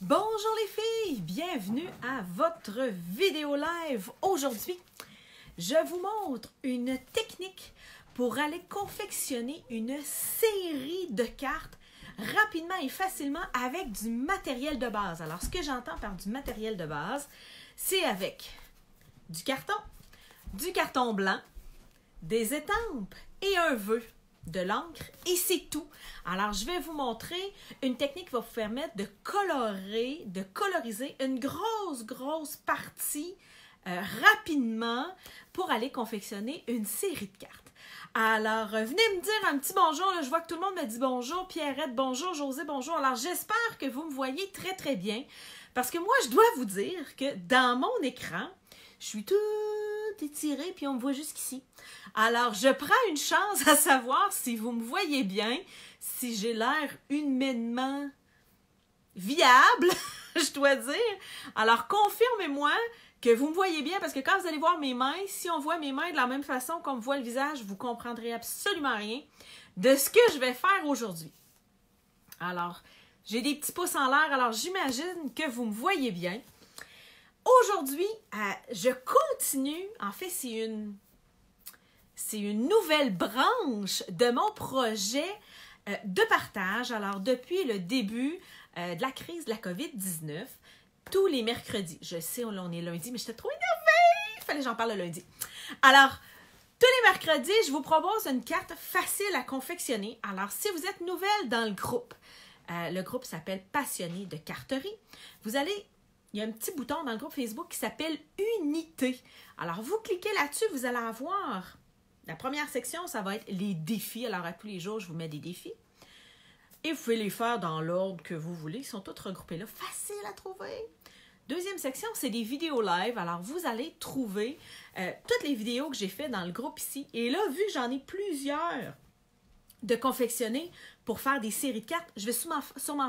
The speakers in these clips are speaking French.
Bonjour les filles, bienvenue à votre vidéo live. Aujourd'hui, je vous montre une technique pour aller confectionner une série de cartes rapidement et facilement avec du matériel de base. Alors, ce que j'entends par du matériel de base, c'est avec du carton blanc, des étampes et un vœu, de l'encre et c'est tout. Alors, je vais vous montrer une technique qui va vous permettre de coloriser une grosse partie rapidement pour aller confectionner une série de cartes. Alors, venez me dire un petit bonjour. Là, je vois que tout le monde me dit bonjour. Pierrette, bonjour. José, bonjour. Alors, j'espère que vous me voyez très bien parce que moi, je dois vous dire que dans mon écran, je suis toute étirée puis on me voit jusqu'ici. Alors, je prends une chance à savoir si vous me voyez bien, si j'ai l'air humainement viable, je dois dire. Alors, confirmez-moi que vous me voyez bien, parce que quand vous allez voir mes mains, si on voit mes mains de la même façon qu'on me voit le visage, vous ne comprendrez absolument rien de ce que je vais faire aujourd'hui. Alors, j'ai des petits pouces en l'air, alors j'imagine que vous me voyez bien. Aujourd'hui, je continue, en fait, c'est une nouvelle branche de mon projet de partage. Alors, depuis le début de la crise de la COVID-19, tous les mercredis, je sais, on est lundi, mais j'étais trop énervée, il fallait que j'en parle le lundi. Alors, tous les mercredis, je vous propose une carte facile à confectionner. Alors, si vous êtes nouvelle dans le groupe s'appelle Passionnés de carterie, il y a un petit bouton dans le groupe Facebook qui s'appelle Unité. Alors, vous cliquez là-dessus, vous allez avoir... La première section, ça va être les défis. Alors, à tous les jours, je vous mets des défis. Et vous pouvez les faire dans l'ordre que vous voulez. Ils sont tous regroupés là. Facile à trouver. Deuxième section, c'est des vidéos live. Alors, vous allez trouver toutes les vidéos que j'ai faites dans le groupe ici. Et là, vu que j'en ai plusieurs de confectionner pour faire des séries de cartes, je vais sûrement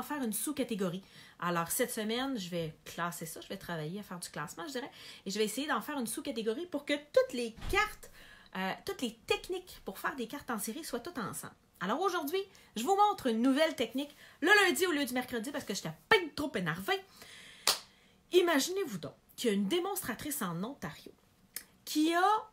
faire une sous-catégorie. Alors, cette semaine, je vais classer ça. Je vais travailler à faire du classement, je dirais. Et je vais essayer d'en faire une sous-catégorie pour que toutes les cartes, toutes les techniques pour faire des cartes en série soient toutes ensemble. Alors, aujourd'hui, je vous montre une nouvelle technique le lundi au lieu du mercredi parce que j'étais pas trop énervée. Imaginez-vous donc qu'il y a une démonstratrice en Ontario qui a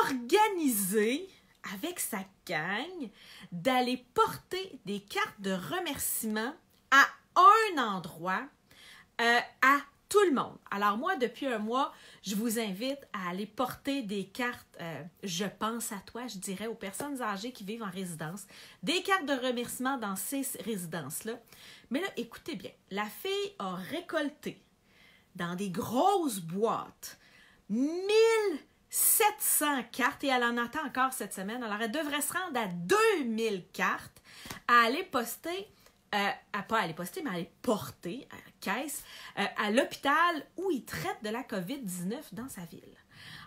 organisé avec sa gang d'aller porter des cartes de remerciement à un endroit à tout le monde. Alors moi, depuis un mois, je vous invite à aller porter des cartes, je pense à toi, je dirais aux personnes âgées qui vivent en résidence, des cartes de remerciement dans ces résidences-là. Mais là, écoutez bien, la fille a récolté dans des grosses boîtes 1700 cartes et elle en attend encore cette semaine. Alors, elle devrait se rendre à 2000 cartes à aller poster, pas aller poster, mais à aller porter à la caisse à l'hôpital où ils traitent de la COVID-19 dans sa ville.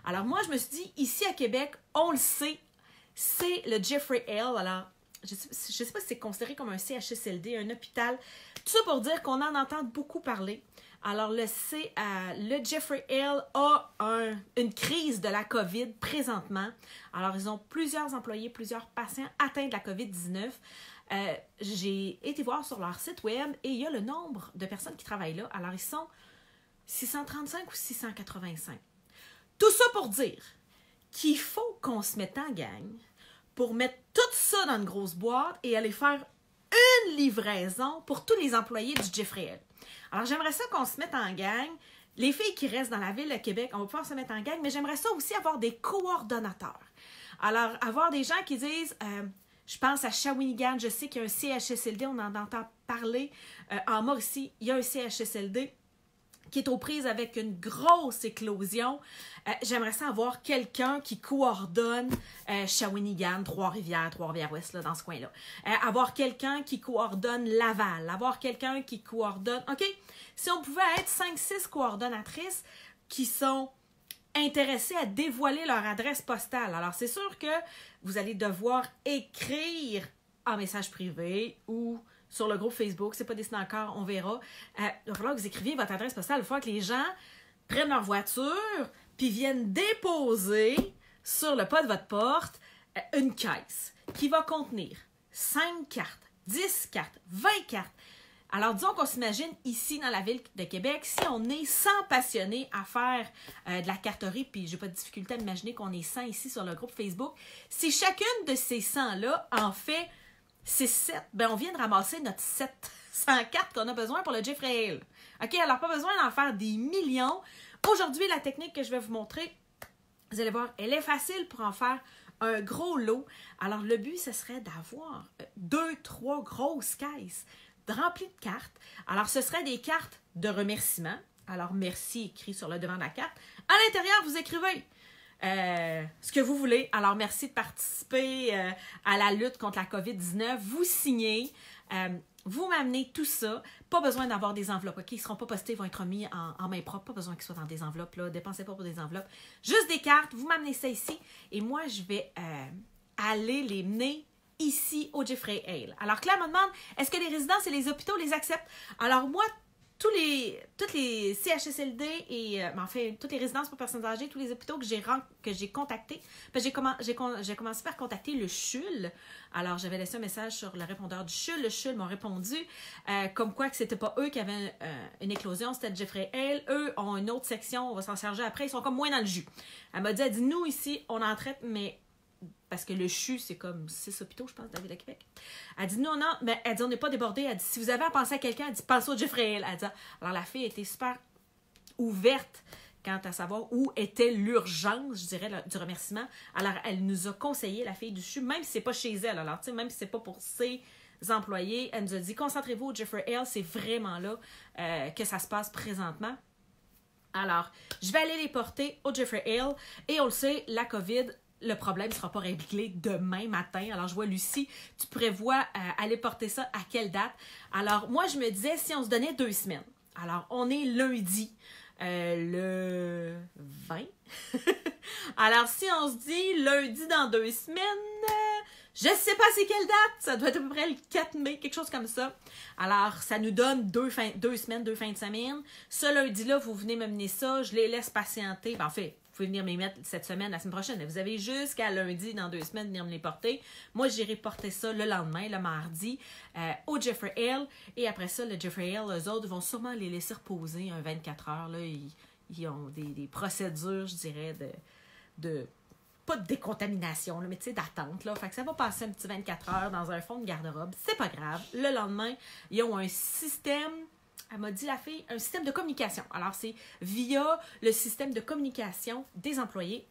Alors, moi, je me suis dit, ici à Québec, on le sait, c'est le Jeffrey Hale. Alors, je ne sais pas si c'est considéré comme un CHSLD, un hôpital. Tout ça pour dire qu'on en entend beaucoup parler. Alors, le Jeffrey Hale a une crise de la COVID présentement. Alors, ils ont plusieurs employés, plusieurs patients atteints de la COVID-19. J'ai été voir sur leur site web et il y a le nombre de personnes qui travaillent là. Alors, ils sont 635 ou 685. Tout ça pour dire qu'il faut qu'on se mette en gang pour mettre tout ça dans une grosse boîte et aller faire une livraison pour tous les employés du Jeffrey Hale. Alors, j'aimerais ça qu'on se mette en gang. Les filles qui restent dans la ville de Québec, on va pouvoir se mettre en gang, mais j'aimerais ça aussi avoir des coordonnateurs. Alors, avoir des gens qui disent, je pense à Shawinigan, je sais qu'il y a un CHSLD, on en entend parler. En Mauricie, il y a un CHSLD qui est aux prises avec une grosse éclosion. J'aimerais ça avoir quelqu'un qui coordonne Shawinigan, Trois-Rivières-Ouest, là, dans ce coin-là. Avoir quelqu'un qui coordonne Laval. Avoir quelqu'un qui coordonne... OK? Si on pouvait être 5-6 coordonnatrices qui sont intéressées à dévoiler leur adresse postale. Alors, c'est sûr que vous allez devoir écrire en message privé ou... sur le groupe Facebook, c'est pas dessiné encore, on verra. Il va falloir que vous écriviez votre adresse postale. Il va falloir que les gens prennent leur voiture puis viennent déposer sur le pas de votre porte une caisse qui va contenir 5 cartes, 10 cartes, 20 cartes. Alors, disons qu'on s'imagine ici dans la ville de Québec, si on est 100 passionnés à faire de la carterie, puis j'ai pas de difficulté à m'imaginer qu'on est 100 ici sur le groupe Facebook, si chacune de ces 100-là en fait 6-7, ben on vient de ramasser notre 700 cartes qu'on a besoin pour le Jeffrey Hale. OK, alors pas besoin d'en faire des millions. Aujourd'hui, la technique que je vais vous montrer, vous allez voir, elle est facile pour en faire un gros lot. Alors, le but, ce serait d'avoir 2-3 grosses caisses remplies de cartes. Alors, ce seraient des cartes de remerciement. Alors, merci écrit sur le devant de la carte. À l'intérieur, vous écrivez ce que vous voulez. Alors, merci de participer à la lutte contre la COVID-19. Vous signez. Vous m'amenez tout ça. Pas besoin d'avoir des enveloppes. OK? Ils ne seront pas postés, ils vont être mis en main propre. Pas besoin qu'ils soient dans des enveloppes. Là. Dépensez pas pour des enveloppes. Juste des cartes. Vous m'amenez ça ici. Et moi, je vais aller les mener ici au Jeffrey Hale. Alors, Claire me demande, est-ce que les résidences et les hôpitaux les acceptent? Alors, moi, toutes les CHSLD et, en fait, toutes les résidences pour personnes âgées, tous les hôpitaux que j'ai contactés, j'ai commencé par contacter le CHUL. Alors, j'avais laissé un message sur le répondeur du CHUL. Le CHUL m'ont répondu comme quoi que c'était pas eux qui avaient une éclosion, c'était Jeffrey Hale. Eux ont une autre section, on va s'en charger après. Ils sont comme moins dans le jus. Elle dit, nous, ici, on en traite, mais... Parce que le CHU, c'est comme 6 hôpitaux, je pense, de la ville de Québec. Elle dit, non, mais elle dit, on n'est pas débordé. Elle dit, si vous avez à penser à quelqu'un, elle dit, pensez au Jeffrey Hale. Elle dit, alors la fille était super ouverte quant à savoir où était l'urgence, je dirais, du remerciement. Alors, elle nous a conseillé, la fille du CHU, même si c'est pas chez elle, alors, tu sais, même si c'est pas pour ses employés, elle nous a dit, concentrez-vous au Jeffrey Hale, c'est vraiment là que ça se passe présentement. Alors, je vais aller les porter au Jeffrey Hale, et on le sait, la COVID, le problème ne sera pas réglé demain matin. Alors, je vois Lucie, tu prévois aller porter ça à quelle date? Alors, moi, je me disais, si on se donnait 2 semaines. Alors, on est lundi, le 20. Alors, si on se dit lundi dans 2 semaines, je ne sais pas c'est quelle date. Ça doit être à peu près le 4 mai, quelque chose comme ça. Alors, ça nous donne 2 semaines, 2 fins de semaine. Ce lundi-là, vous venez me mener ça. Je les laisse patienter. Ben, en fait, vous pouvez venir me les mettre cette semaine, la semaine prochaine. Vous avez jusqu'à lundi, dans 2 semaines, venir me les porter. Moi, j'irai porter ça le lendemain, le mardi, au Jeffrey Hale. Et après ça, le Jeffrey Hale, eux autres vont sûrement les laisser reposer un 24 heures. Là. Ils ont des procédures, je dirais, de pas de décontamination, là, mais tu sais, d'attente. Là. Fait que ça va passer un petit 24 heures dans un fond de garde-robe. C'est pas grave. Le lendemain, ils ont un système... Elle m'a dit, la fille, un système de communication. Alors, c'est via le système de communication des employés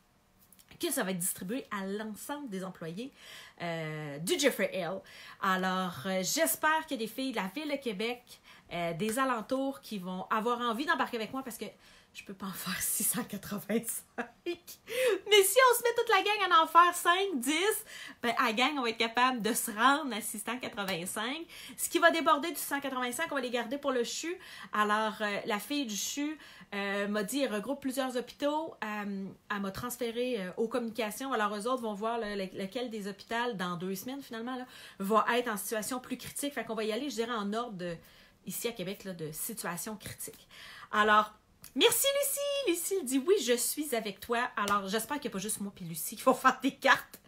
que ça va être distribué à l'ensemble des employés du Jeffrey Hale. Alors, j'espère qu'il y a des filles de la Ville de Québec, des alentours qui vont avoir envie d'embarquer avec moi parce que je peux pas en faire 685. Mais si on se met toute la gang à en faire 5, 10, ben à la gang, on va être capable de se rendre à 685. Ce qui va déborder du 685, on va les garder pour le CHU. Alors, la fille du CHU m'a dit, elle regroupe plusieurs hôpitaux. Elle m'a transféré aux communications. Alors, eux autres vont voir lequel des hôpitaux, dans 2 semaines, finalement, là, va être en situation plus critique. Fait qu'on va y aller, je dirais, en ordre, ici à Québec, là, de situation critique. Alors, merci Lucie! Lucie dit oui, je suis avec toi. Alors, j'espère qu'il n'y a pas juste moi et Lucie qui vont faire des cartes.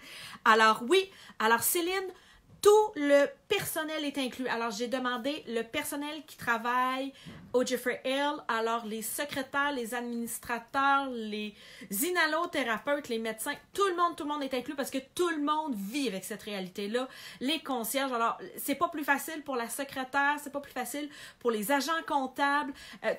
Alors, oui. Alors, Céline, tout le personnel est inclus. Alors, j'ai demandé le personnel qui travaille au Jeffrey Hale. Alors, les secrétaires, les administrateurs, les inhalothérapeutes, les médecins, tout le monde est inclus parce que tout le monde vit avec cette réalité-là. Les concierges, alors, c'est pas plus facile pour la secrétaire, c'est pas plus facile pour les agents comptables.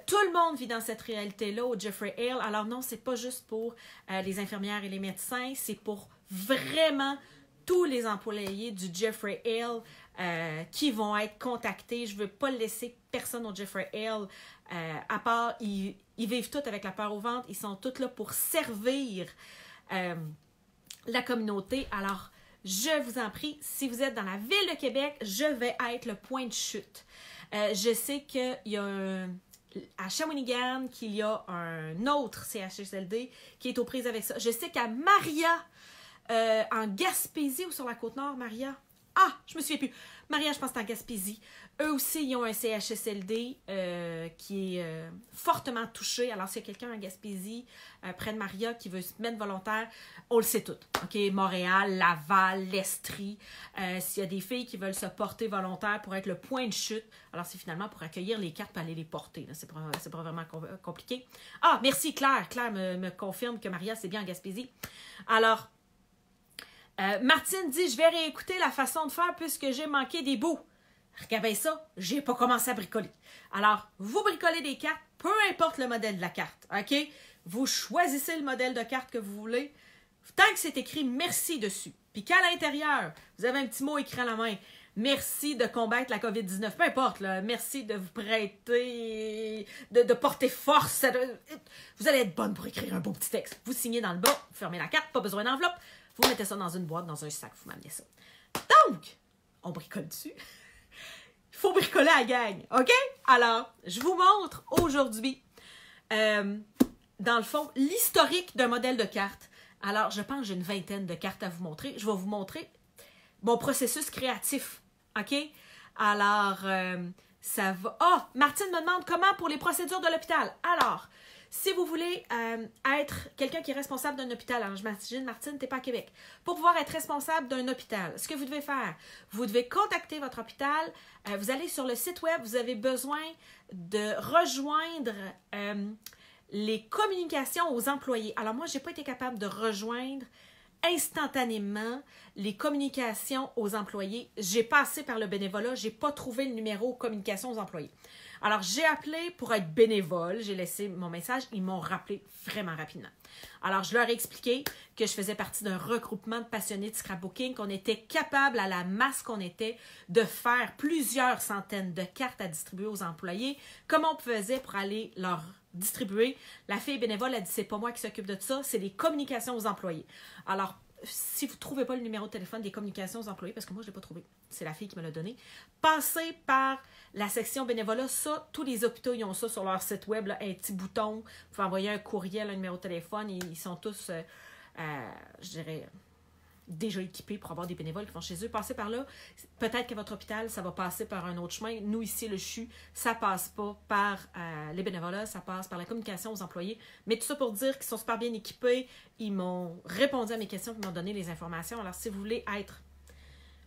Tout le monde vit dans cette réalité-là au Jeffrey Hale. Alors, non, c'est pas juste pour les infirmières et les médecins, c'est pour vraiment tous les employés du Jeffrey Hale qui vont être contactés. Je ne veux pas laisser personne au Jeffrey Hale, à part, ils vivent tous avec la peur au ventre. Ils sont tous là pour servir la communauté. Alors, je vous en prie, si vous êtes dans la Ville de Québec, je vais être le point de chute. Je sais qu'il y a à Shawinigan qu'il y a un autre CHSLD qui est aux prises avec ça. Je sais qu'à Maria, en Gaspésie ou sur la Côte-Nord, Maria? Ah, je me souviens plus. Maria, je pense que c'est en Gaspésie. Eux aussi, ils ont un CHSLD qui est fortement touché. Alors, s'il y a quelqu'un à Gaspésie, près de Maria, qui veut se mettre volontaire, on le sait tout. OK? Montréal, Laval, l'Estrie. S'il y a des filles qui veulent se porter volontaire pour être le point de chute, alors c'est finalement pour accueillir les cartes et aller les porter. C'est pas vraiment compliqué. Ah, merci Claire. Claire me confirme que Maria, c'est bien en Gaspésie. Alors, Martine dit, je vais réécouter la façon de faire puisque j'ai manqué des bouts. Regardez ça, j'ai pas commencé à bricoler. Alors, vous bricolez des cartes, peu importe le modèle de la carte, OK? Vous choisissez le modèle de carte que vous voulez, tant que c'est écrit « Merci » dessus. Puis qu'à l'intérieur, vous avez un petit mot écrit à la main. Merci de combattre la COVID-19. Peu importe, là. Merci de vous prêter, de porter force. Vous allez être bonne pour écrire un beau petit texte. Vous signez dans le bas, vous fermez la carte, pas besoin d'enveloppe. Vous mettez ça dans une boîte, dans un sac, vous m'amenez ça. Donc, on bricole dessus. Il faut bricoler à la gang, OK? Alors, je vous montre aujourd'hui, dans le fond, l'historique d'un modèle de carte. Alors, je pense que j'ai une vingtaine de cartes à vous montrer. Je vais vous montrer mon processus créatif, OK? Alors, ça va... Ah! Martine me demande comment pour les procédures de l'hôpital. Alors, si vous voulez être quelqu'un qui est responsable d'un hôpital, alors j'imagine, Martine, tu n'es pas à Québec. Pour pouvoir être responsable d'un hôpital, ce que vous devez faire, vous devez contacter votre hôpital, vous allez sur le site web, vous avez besoin de rejoindre les communications aux employés. Alors moi, je n'ai pas été capable de rejoindre instantanément les communications aux employés. J'ai passé par le bénévolat, je n'ai pas trouvé le numéro communication aux employés. Alors, j'ai appelé pour être bénévole, j'ai laissé mon message, ils m'ont rappelé vraiment rapidement. Alors, je leur ai expliqué que je faisais partie d'un regroupement de passionnés de scrapbooking, qu'on était capable, à la masse qu'on était, de faire plusieurs centaines de cartes à distribuer aux employés. Comment on faisait pour aller leur distribuer? La fille bénévole a dit, c'est pas moi qui s'occupe de ça, c'est les communications aux employés. Alors, si vous ne trouvez pas le numéro de téléphone des communications aux employés, parce que moi, je ne l'ai pas trouvé, c'est la fille qui me l'a donné, passez par la section bénévolat. Ça, tous les hôpitaux, ils ont ça sur leur site web, là, un petit bouton. Vous pouvez envoyer un courriel, un numéro de téléphone. Ils sont tous, je dirais, déjà équipés pour avoir des bénévoles qui vont chez eux. Passez par là. Peut-être que votre hôpital, ça va passer par un autre chemin. Nous, ici, le CHU, ça passe pas par les bénévolats, ça passe par la communication aux employés. Mais tout ça pour dire qu'ils sont super bien équipés. Ils m'ont répondu à mes questions, ils m'ont donné les informations. Alors, si vous voulez être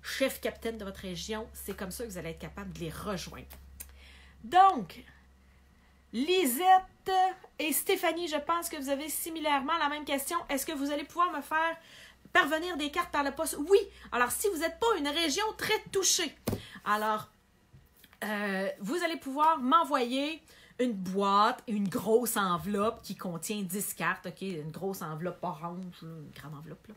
chef-capitaine de votre région, c'est comme ça que vous allez être capable de les rejoindre. Donc, Lisette et Stéphanie, je pense que vous avez similairement la même question. Est-ce que vous allez pouvoir me faire parvenir des cartes par la poste? Oui. Alors, si vous n'êtes pas une région très touchée, alors, vous allez pouvoir m'envoyer une boîte, une grosse enveloppe qui contient 10 cartes, OK? Une grosse enveloppe orange, une grande enveloppe, là.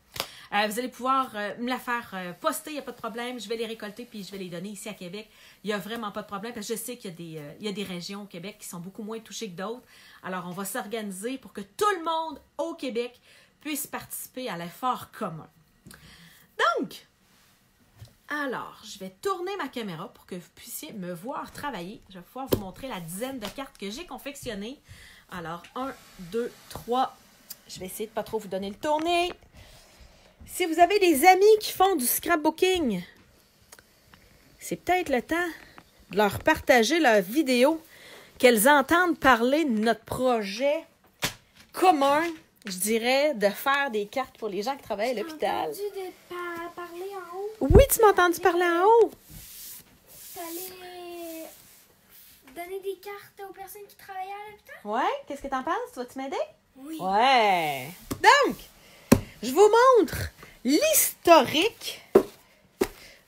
Vous allez pouvoir me la faire poster, il n'y a pas de problème. Je vais les récolter puis je vais les donner ici à Québec. Il n'y a vraiment pas de problème parce que je sais qu'il y a des régions au Québec qui sont beaucoup moins touchées que d'autres. Alors, on va s'organiser pour que tout le monde au Québec puisse participer à l'effort commun. Donc, alors, je vais tourner ma caméra pour que vous puissiez me voir travailler. Je vais pouvoir vous montrer la dizaine de cartes que j'ai confectionnées. Alors, 1, 2, 3. Je vais essayer de ne pas trop vous donner le tournis. Si vous avez des amis qui font du scrapbooking, c'est peut-être le temps de leur partager leur vidéo, qu'elles entendent parler de notre projet commun, je dirais, de faire des cartes pour les gens qui travaillent à l'hôpital. Tu m'as entendu parler en haut? Oui, tu m'as entendu parler en haut. Tu allais donner des cartes aux personnes qui travaillaient à l'hôpital? Ouais, qu'est-ce que t'en penses? Tu vas-tu m'aider? Oui. Ouais. Donc, je vous montre l'historique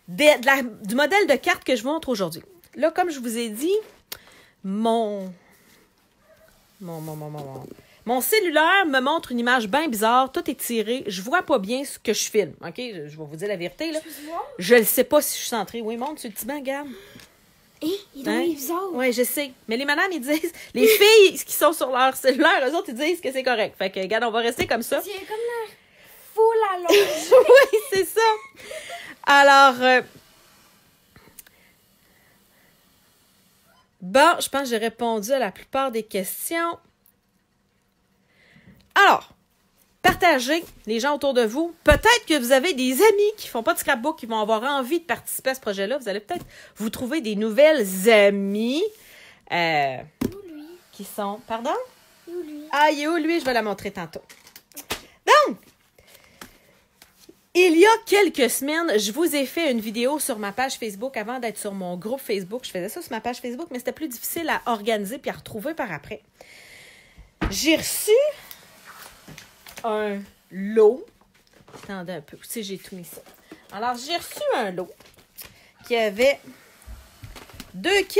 du modèle de carte que je vous montre aujourd'hui. Là, comme je vous ai dit, mon cellulaire me montre une image bien bizarre, tout est tiré, je vois pas bien ce que je filme, OK? Je vais vous dire la vérité, là. Je ne sais pas si je suis centrée. Oui, monte sur le petit banc, regarde. Il est bizarre. Oui, je sais. Mais les madames, ils disent, les filles qui sont sur leur cellulaire, eux autres, ils disent que c'est correct. Fait que, regarde, on va rester comme ça. C'est comme la foule à l'autre. Oui, c'est ça. Alors, bon, je pense que j'ai répondu à la plupart des questions. Alors, partagez les gens autour de vous. Peut-être que vous avez des amis qui font pas de scrapbook, qui vont avoir envie de participer à ce projet-là. Vous allez peut-être vous trouver des nouvelles amies. qui sont... Pardon? Il est où, lui? Ah, il est où, lui? Je vais la montrer tantôt. Donc, il y a quelques semaines, je vous ai fait une vidéo sur ma page Facebook avant d'être sur mon groupe Facebook. Je faisais ça sur ma page Facebook, mais c'était plus difficile à organiser puis à retrouver par après. J'ai reçu un lot. Attendez un peu, si j'ai tout mis ça. Alors, j'ai reçu un lot qui avait 2 kits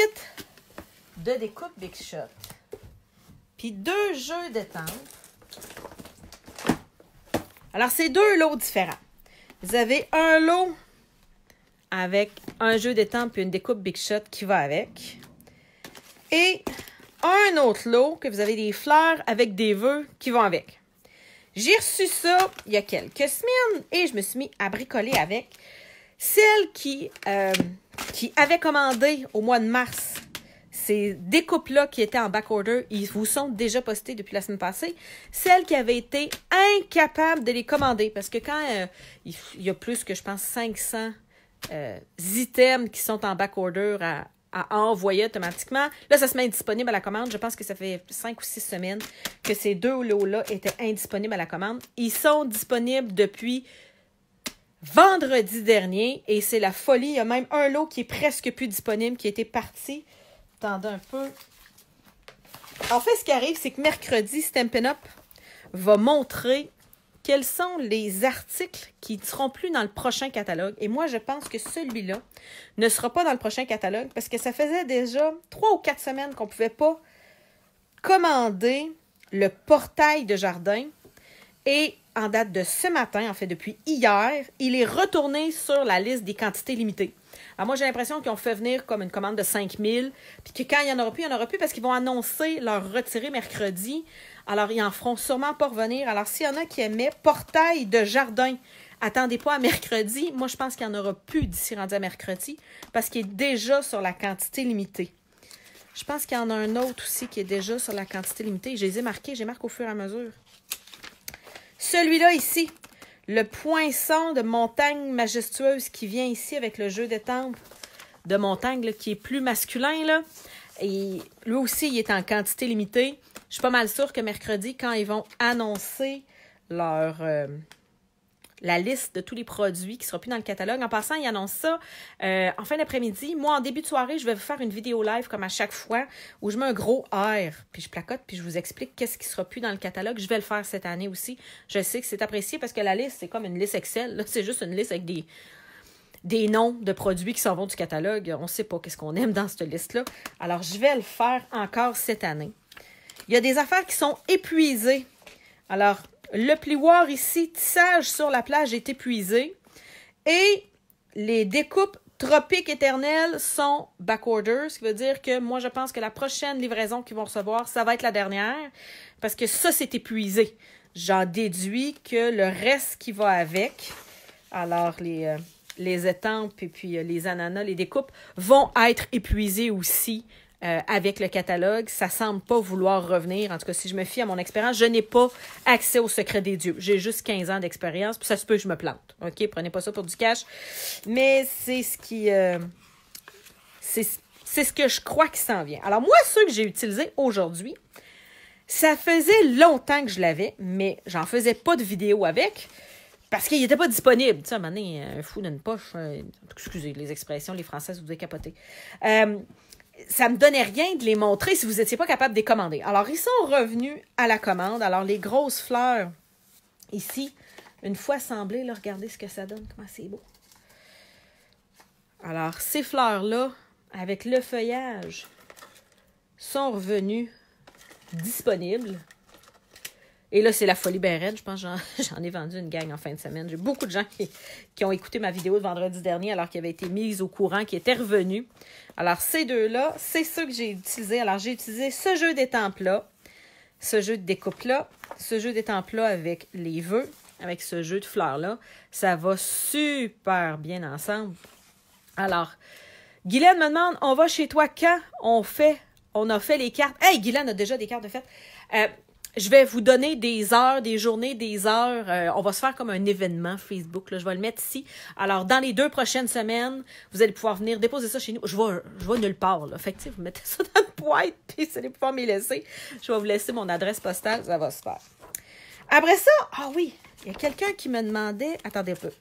de découpe Big Shot, puis 2 jeux d'étampes. Alors, c'est 2 lots différents. Vous avez un lot avec un jeu d'étampes et une découpe Big Shot qui va avec. Et un autre lot que vous avez des fleurs avec des vœux qui vont avec. J'ai reçu ça il y a quelques semaines et je me suis mis à bricoler avec. Celle qui avait commandé au mois de mars ces découpes-là qui étaient en backorder, ils vous sont déjà postés depuis la semaine passée. Celles qui avaient été incapables de les commander parce que quand il y a plus que, je pense, 500 items qui sont en backorder à envoyer automatiquement. Là, ça se met disponible à la commande. Je pense que ça fait 5 ou 6 semaines que ces 2 lots-là étaient indisponibles à la commande. Ils sont disponibles depuis vendredi dernier et c'est la folie. Il y a même un lot qui est presque plus disponible, qui était parti. Attendez un peu. En fait, ce qui arrive, c'est que mercredi, Stampin' Up! Va montrer quels sont les articles qui ne seront plus dans le prochain catalogue. Et moi, je pense que celui-là ne sera pas dans le prochain catalogue parce que ça faisait déjà 3 ou 4 semaines qu'on ne pouvait pas commander le portail de jardin. Et en date de ce matin, en fait depuis hier, il est retourné sur la liste des quantités limitées. Alors moi, j'ai l'impression qu'ils ont fait venir comme une commande de 5000, puis que quand il n'y en aura plus, il n'y en aura plus parce qu'ils vont annoncer leur retirée mercredi. Alors, ils en feront sûrement pas revenir. Alors, s'il y en a qui aimaient portail de jardin, attendez pas à mercredi. Moi, je pense qu'il n'y en aura plus d'ici rendu à mercredi parce qu'il est déjà sur la quantité limitée. Je pense qu'il y en a un autre aussi qui est déjà sur la quantité limitée. Je les ai marqués, je les marque au fur et à mesure. Celui-là ici, le poinçon de montagne majestueuse qui vient ici avec le jeu d'étampes de montagne là, qui est plus masculin. Là. Et lui aussi, il est en quantité limitée. Je suis pas mal sûre que mercredi, quand ils vont annoncer la liste de tous les produits qui ne sera plus dans le catalogue. En passant, ils annoncent ça en fin d'après-midi. Moi, en début de soirée, je vais vous faire une vidéo live comme à chaque fois où je mets un gros R, puis je placote, puis je vous explique qu'est-ce qui ne sera plus dans le catalogue. Je vais le faire cette année aussi. Je sais que c'est apprécié parce que la liste, c'est comme une liste Excel. Là, c'est juste une liste avec des noms de produits qui s'en vont du catalogue. On ne sait pas qu'est-ce qu'on aime dans cette liste-là. Alors, je vais le faire encore cette année. Il y a des affaires qui sont épuisées. Alors, le plioir ici, tissage sur la plage est épuisé. Et les découpes tropiques éternelles sont backorder, ce qui veut dire que moi, je pense que la prochaine livraison qu'ils vont recevoir, ça va être la dernière, parce que ça, c'est épuisé. J'en déduis que le reste qui va avec, alors les étampes et puis les ananas, les découpes, vont être épuisés aussi avec le catalogue. Ça ne semble pas vouloir revenir. En tout cas, si je me fie à mon expérience, je n'ai pas accès au secret des dieux. J'ai juste 15 ans d'expérience, puis ça se peut que je me plante. OK? Prenez pas ça pour du cash. Mais c'est ce qui... c'est ce que je crois qui s'en vient. Alors, moi, ceux que j'ai utilisés aujourd'hui, ça faisait longtemps que je l'avais, mais j'en faisais pas de vidéo avec parce qu'il n'était pas disponible. Tu sais, à un moment donné, un fou d'une poche. Excusez les expressions, les Françaises, vous avez capoté. Ça ne me donnait rien de les montrer si vous n'étiez pas capable de les commander. Alors, ils sont revenus à la commande. Alors, les grosses fleurs, ici, une fois assemblées, là, regardez ce que ça donne, comment c'est beau. Alors, ces fleurs-là, avec le feuillage, sont revenues disponibles. Et là, c'est la folie ben raide. Je pense que j'en ai vendu une gang en fin de semaine. J'ai beaucoup de gens qui ont écouté ma vidéo de vendredi dernier alors qu'ils avaient été mis au courant, qui étaient revenus. Alors, ces deux-là, c'est ceux que j'ai utilisés. Alors, j'ai utilisé ce jeu d'étampes-là, ce jeu de découpe-là, ce jeu d'étampes-là avec les vœux, avec ce jeu de fleurs-là. Ça va super bien ensemble. Alors, Guylaine me demande, on va chez toi quand on a fait les cartes? Hey, Guylaine a déjà des cartes de fête. Je vais vous donner des heures, des journées, des heures. On va se faire comme un événement Facebook. Là. Je vais le mettre ici. Alors, dans les 2 prochaines semaines, vous allez pouvoir venir déposer ça chez nous. Je vais nulle part. Là. Fait que, vous mettez ça dans le boîte, puis vous allez pouvoir m'y laisser. Je vais vous laisser mon adresse postale, ça va se faire. Après ça, ah oui, il y a quelqu'un qui me demandait, attendez un peu.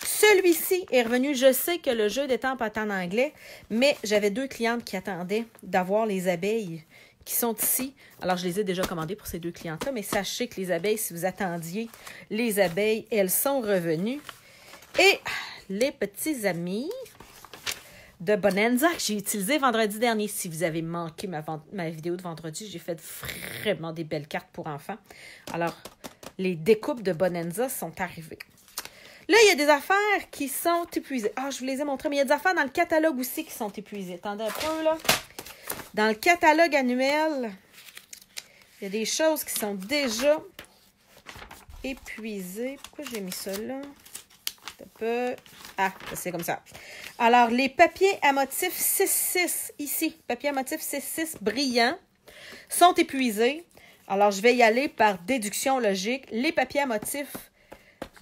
Celui-ci est revenu, je sais que le jeu d'étampes est en anglais, mais j'avais 2 clientes qui attendaient d'avoir les abeilles qui sont ici. Alors, je les ai déjà commandées pour ces 2 clientes-là, mais sachez que les abeilles, si vous attendiez les abeilles, elles sont revenues. Et les petits amis de Bonanza que j'ai utilisé vendredi dernier. Si vous avez manqué ma vidéo de vendredi, j'ai fait vraiment des belles cartes pour enfants. Alors, les découpes de Bonanza sont arrivées. Là, il y a des affaires qui sont épuisées. Ah, je vous les ai montrées, mais il y a des affaires dans le catalogue aussi qui sont épuisées. Attendez un peu, là. Dans le catalogue annuel, il y a des choses qui sont déjà épuisées. Pourquoi j'ai mis ça là? Un peu. Ah, c'est comme ça. Alors, les papiers à motif 6-6, ici, papiers à motif 6-6 brillants, sont épuisés. Alors, je vais y aller par déduction logique. Les papiers à motif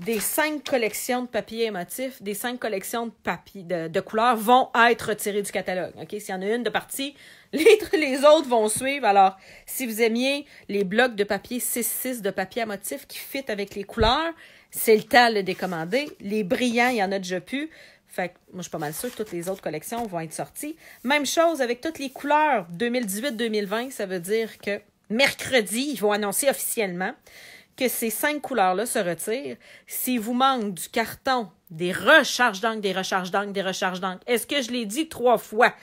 des 5 collections de papier émotif, des 5 collections de papier de couleurs vont être retirées du catalogue. OK? S'il y en a une de partie, les autres vont suivre. Alors, si vous aimiez les blocs de papier 6-6 de papier à motif qui fit avec les couleurs, c'est le temps de le décommander. Les brillants, il y en a déjà plus. Fait que moi, je suis pas mal sûre que toutes les autres collections vont être sorties. Même chose avec toutes les couleurs 2018-2020. Ça veut dire que mercredi, ils vont annoncer officiellement que ces 5 couleurs-là se retirent. S'il vous manque du carton, des recharges d'encre, des recharges d'encre, des recharges d'encre, est-ce que je l'ai dit 3 fois?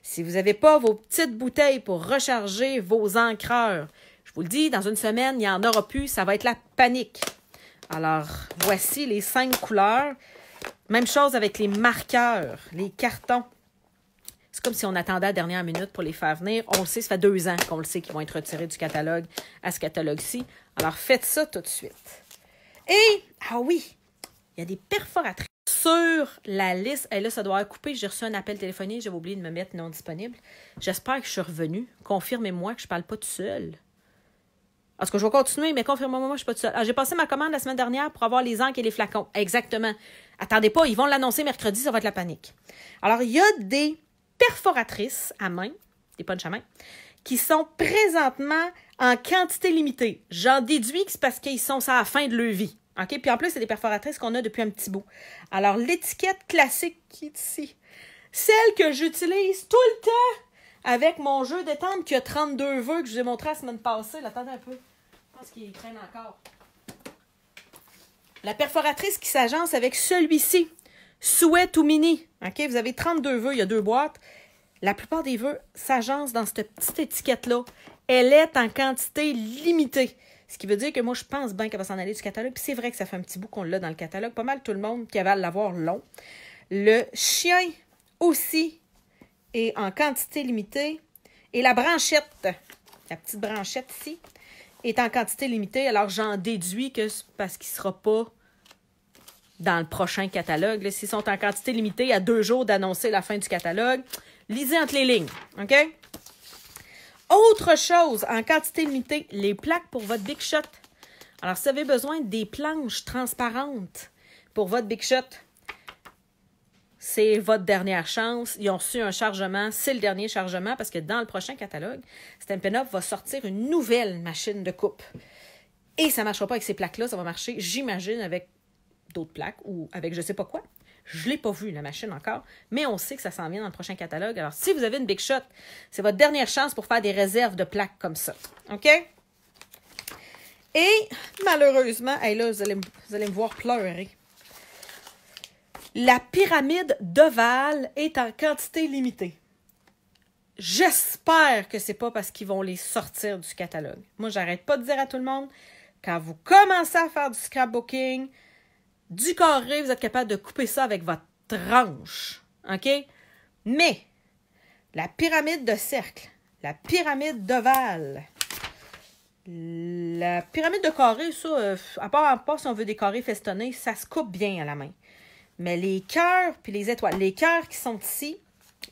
Si vous n'avez pas vos petites bouteilles pour recharger vos encreurs, je vous le dis, dans une semaine, il n'y en aura plus, ça va être la panique. Alors, voici les 5 couleurs. Même chose avec les marqueurs, les cartons. C'est comme si on attendait à la dernière minute pour les faire venir. On le sait, ça fait 2 ans qu'on le sait qu'ils vont être retirés du catalogue à ce catalogue-ci. Alors, faites ça tout de suite. Et, ah oui, il y a des perforatrices sur la liste. Et là, ça doit être coupé. J'ai reçu un appel téléphonique. J'avais oublié de me mettre non disponible. J'espère que je suis revenue. Confirmez-moi que je ne parle pas tout seul. Parce que je vais continuer, mais confirmez-moi que je ne suis pas tout seul. J'ai passé ma commande la semaine dernière pour avoir les encres et les flacons. Exactement. Attendez pas, ils vont l'annoncer mercredi, ça va être la panique. Alors, il y a des perforatrices à main, des punch à main, qui sont présentement en quantité limitée. J'en déduis que c'est parce qu'ils sont à la fin de leur vie. OK? Puis en plus, c'est des perforatrices qu'on a depuis un petit bout. Alors, l'étiquette classique qui est ici, celle que j'utilise tout le temps avec mon jeu d'étampes qui a 32 vœux que je vous ai montré la semaine passée. Là, attendez un peu. Je pense qu'il traîne encore. La perforatrice qui s'agence avec celui-ci. Souhait ou mini. OK? Vous avez 32 vœux, il y a 2 boîtes. La plupart des vœux s'agencent dans cette petite étiquette-là. Elle est en quantité limitée. Ce qui veut dire que moi, je pense bien qu'elle va s'en aller du catalogue. Puis c'est vrai que ça fait un petit bout qu'on l'a dans le catalogue. Pas mal tout le monde qui avait à l'avoir long. Le chien aussi est en quantité limitée. Et la branchette, la petite branchette ici, est en quantité limitée. Alors, j'en déduis que c'est parce qu'il ne sera pas dans le prochain catalogue. S'ils sont en quantité limitée à 2 jours d'annoncer la fin du catalogue, lisez entre les lignes. OK? Autre chose, en quantité limitée, les plaques pour votre Big Shot. Alors, si vous avez besoin des planches transparentes pour votre Big Shot, c'est votre dernière chance. Ils ont reçu un chargement. C'est le dernier chargement parce que dans le prochain catalogue, Stampin' Up! Va sortir une nouvelle machine de coupe. Et ça ne marchera pas avec ces plaques-là. Ça va marcher, j'imagine, avec d'autres plaques ou avec je ne sais pas quoi. Je ne l'ai pas vu, la machine encore, mais on sait que ça s'en vient dans le prochain catalogue. Alors, si vous avez une Big Shot, c'est votre dernière chance pour faire des réserves de plaques comme ça. OK? Et, malheureusement, hey là, vous allez me voir pleurer. La pyramide d'ovale est en quantité limitée. J'espère que c'est pas parce qu'ils vont les sortir du catalogue. Moi, j'arrête pas de dire à tout le monde, quand vous commencez à faire du scrapbooking, du carré, vous êtes capable de couper ça avec votre tranche. OK? Mais, la pyramide de cercle, la pyramide d'ovale, la pyramide de carré, ça, à part si on veut des carrés festonnés, ça se coupe bien à la main. Mais les cœurs puis les cœurs qui sont ici,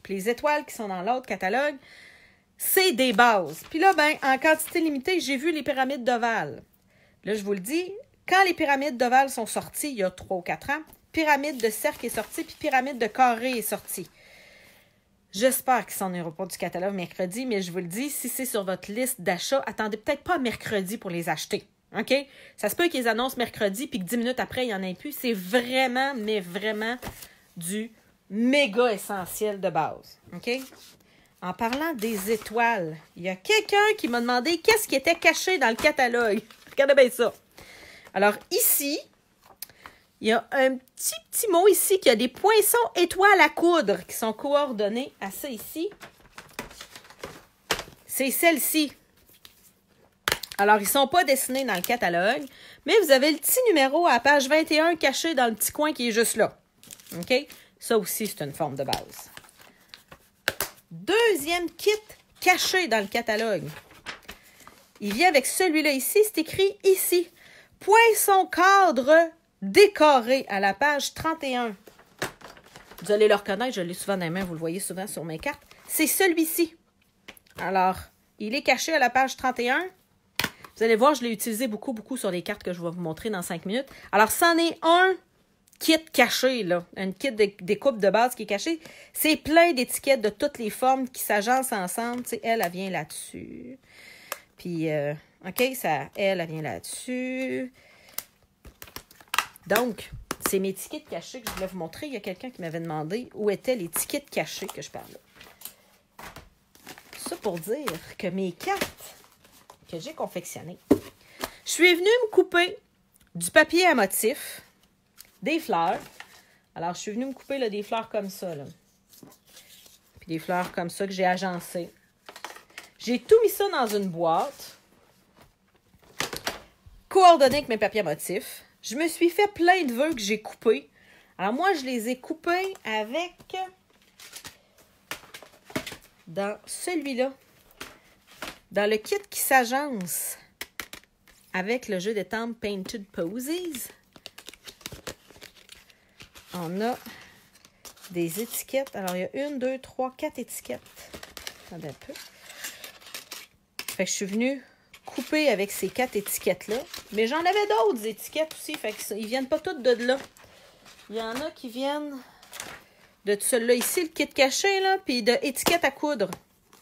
puis les étoiles qui sont dans l'autre catalogue, c'est des bases. Puis là, ben, en quantité limitée, j'ai vu les pyramides d'ovale. Là, je vous le dis, quand les pyramides d'ovale sont sorties, il y a 3 ou 4 ans, pyramide de cercle est sortie, puis pyramide de carré est sortie. J'espère qu'ils s'en iront pas du catalogue mercredi, mais je vous le dis, si c'est sur votre liste d'achat, attendez peut-être pas mercredi pour les acheter. OK? Ça se peut qu'ils annoncent mercredi puis que 10 minutes après, il n'y en ait plus. C'est vraiment, mais vraiment du méga essentiel de base. OK? En parlant des étoiles, il y a quelqu'un qui m'a demandé qu'est-ce qui était caché dans le catalogue. Regardez bien ça. Alors ici, il y a un petit mot ici qui a des poinçons étoiles à coudre qui sont coordonnés à ça ici. C'est celle-ci. Alors, ils ne sont pas dessinés dans le catalogue, mais vous avez le petit numéro à la page 21 caché dans le petit coin qui est juste là. OK? Ça aussi, c'est une forme de base. Deuxième kit caché dans le catalogue. Il vient avec celui-là ici. C'est écrit ici. Poinçon cadre décoré à la page 31. Vous allez le reconnaître, je l'ai souvent dans les mains, vous le voyez souvent sur mes cartes. C'est celui-ci. Alors, il est caché à la page 31. Vous allez voir, je l'ai utilisé beaucoup sur les cartes que je vais vous montrer dans 5 minutes. Alors, c'en est un kit caché, là. Un kit de découpe de base qui est caché. C'est plein d'étiquettes de toutes les formes qui s'agencent ensemble. Tu sais, elle vient là-dessus. Puis, OK, ça, elle vient là-dessus. Donc, c'est mes tickets cachés que je voulais vous montrer. Il y a quelqu'un qui m'avait demandé où étaient les tickets cachés que je parlais. Ça pour dire que mes cartes que j'ai confectionnées, je suis venue me couper du papier à motif, des fleurs. Alors, je suis venue me couper là, des fleurs comme ça. Là. Puis des fleurs comme ça que j'ai agencées. J'ai tout mis ça dans une boîte, coordonné avec mes papiers à motif. Je me suis fait plein de vœux que j'ai coupés. Alors moi, je les ai coupés avec, dans celui-là, dans le kit qui s'agence avec le jeu d'étampes Painted Posies. On a des étiquettes. Alors, il y a 1, 2, 3, 4 étiquettes. Attendez un peu. Fait que je suis venue couper avec ces 4 étiquettes-là. Mais j'en avais d'autres étiquettes aussi. Fait qu'ils viennent pas toutes de là. Il y en a qui viennent de celui-là ici, le kit caché, là, puis de étiquettes à coudre.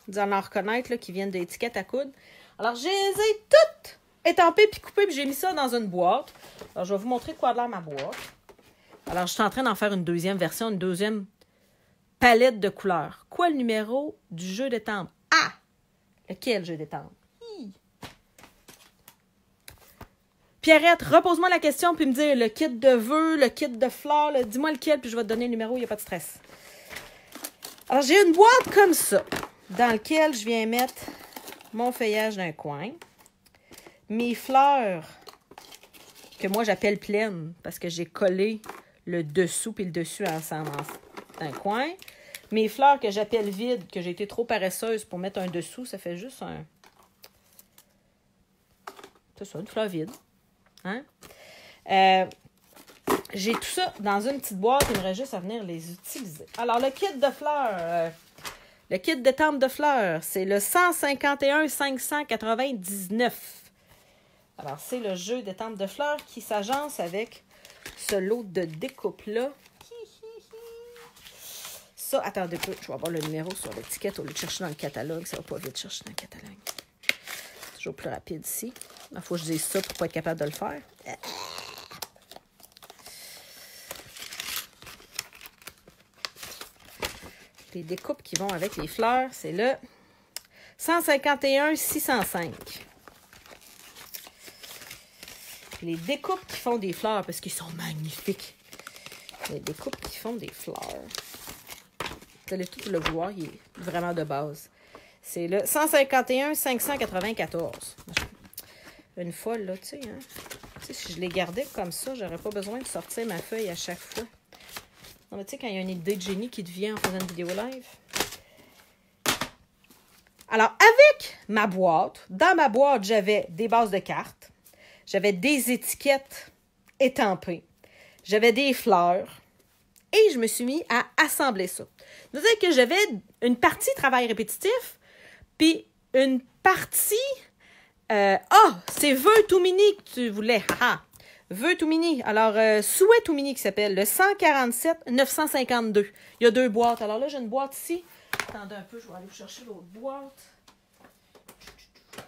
Vous allez en reconnaître, là, qui viennent d'étiquettes à coudre. Alors, je les ai toutes étampées puis coupées, puis j'ai mis ça dans une boîte. Alors, je vais vous montrer de quoi a l'air ma boîte. Alors, je suis en train d'en faire une deuxième version, une deuxième palette de couleurs. Quoi le numéro du jeu d'étampes? Ah! Lequel jeu d'étampes? Pierrette, repose-moi la question puis me dire le kit de vœux, le kit de fleurs, dis-moi lequel puis je vais te donner le numéro, il n'y a pas de stress. Alors, j'ai une boîte comme ça dans laquelle je viens mettre mon feuillage d'un coin, mes fleurs que moi j'appelle pleines parce que j'ai collé le dessous puis le dessus ensemble d'un coin. Mes fleurs que j'appelle vides, que j'ai été trop paresseuse pour mettre un dessous, ça fait juste un... C'est ça, une fleur vide. Hein? J'ai tout ça dans une petite boîte. Il me reste juste à venir les utiliser. Alors, le kit de fleurs, le kit d'étampes de fleurs, c'est le 151 599. Alors, c'est le jeu d'étampes de fleurs qui s'agence avec ce lot de découpe-là. Ça, attendez un peu, je vais avoir le numéro sur l'étiquette au lieu de chercher dans le catalogue. Ça va pas vite chercher dans le catalogue. C'est toujours plus rapide ici. Il faut que je dise ça pour pas être capable de le faire. Les découpes qui vont avec les fleurs, c'est le 151 605. Les découpes qui font des fleurs, parce qu'ils sont magnifiques. Les découpes qui font des fleurs. Vous allez tout le voir, il est vraiment de base. C'est le 151 594. Une folle, là, tu sais, hein. Tu sais, si je les gardais comme ça, j'aurais pas besoin de sortir ma feuille à chaque fois. Non, mais tu sais, quand il y a une idée de génie qui te vient en faisant une vidéo live. Alors, avec ma boîte, dans ma boîte, j'avais des bases de cartes. J'avais des étiquettes étampées. J'avais des fleurs. Et je me suis mis à assembler ça. C'est-à-dire que j'avais une partie travail répétitif, puis une partie... c'est Vœux tout mini que tu voulais. Vœux tout mini. Alors, Souhait tout mini qui s'appelle le 147 952. Il y a 2 boîtes. Alors là, j'ai une boîte ici Attendez un peu, je vais aller vous chercher l'autre boîte.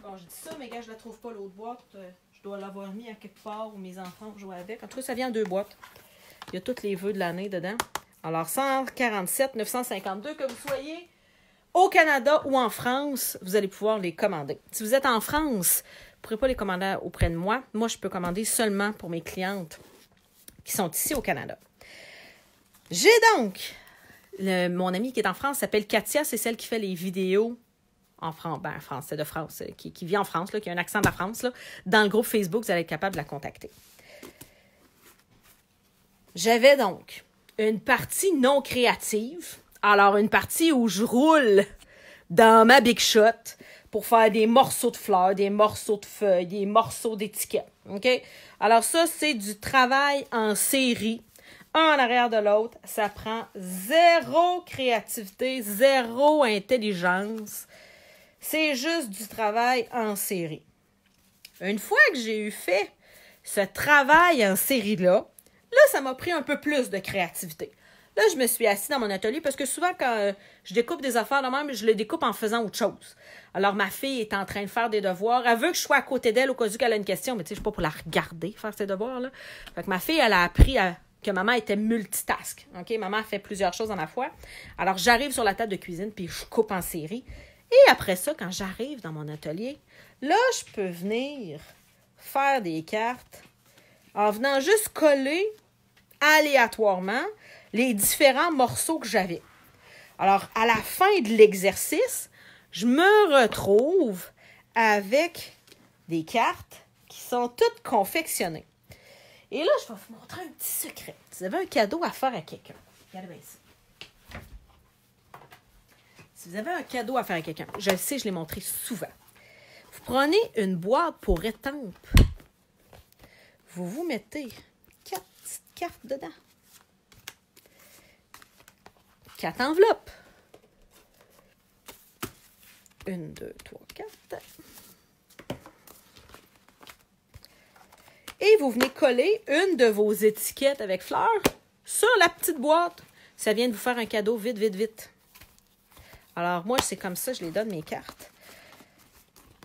Bon, je dis ça, mais gars, je la trouve pas, l'autre boîte. Je dois l'avoir mis à quelque part où mes enfants jouent avec. En tout cas, ça vient en 2 boîtes. Il y a tous les vœux de l'année dedans. Alors, 147 952, que vous soyez au Canada ou en France, vous allez pouvoir les commander. Si vous êtes en France, vous ne pourrez pas les commander auprès de moi. Moi, je peux commander seulement pour mes clientes qui sont ici au Canada. J'ai donc mon amie qui est en France, s'appelle Katia, c'est celle qui fait les vidéos en France, c'est de France, qui vit en France, là, qui a un accent de la France. Là. Dans le groupe Facebook, vous allez être capable de la contacter. J'avais donc une partie non créative. Alors, une partie où je roule dans ma Big Shot pour faire des morceaux de fleurs, des morceaux de feuilles, des morceaux d'étiquettes. OK? Alors, ça, c'est du travail en série, un en arrière de l'autre. Ça prend zéro créativité, zéro intelligence. C'est juste du travail en série. Une fois que j'ai eu fait ce travail en série-là, ça m'a pris un peu plus de créativité. Là, je me suis assise dans mon atelier parce que souvent, quand je découpe des affaires de même, je les découpe en faisant autre chose. Alors, ma fille est en train de faire des devoirs. Elle veut que je sois à côté d'elle au cas où elle a une question, mais tu sais, je suis pas pour la regarder faire ses devoirs, là. Fait que ma fille, elle a appris que maman était multitask. OK? Maman fait plusieurs choses à la fois. Alors, j'arrive sur la table de cuisine puis je coupe en série. Et après ça, quand j'arrive dans mon atelier, là, je peux venir faire des cartes en venant juste coller aléatoirement les différents morceaux que j'avais. Alors, à la fin de l'exercice, je me retrouve avec des cartes qui sont toutes confectionnées. Et là, je vais vous montrer un petit secret. Si vous avez un cadeau à faire à quelqu'un, regardez bien ça. Si vous avez un cadeau à faire à quelqu'un, je le sais, je l'ai montré souvent. Vous prenez une boîte pour étampe. Vous mettez 4 petites cartes dedans. 4 enveloppes. 1, 2, 3, 4. Et vous venez coller une de vos étiquettes avec fleurs sur la petite boîte. Ça vient de vous faire un cadeau vite, vite, vite. Alors, moi, c'est comme ça, je les donne mes cartes.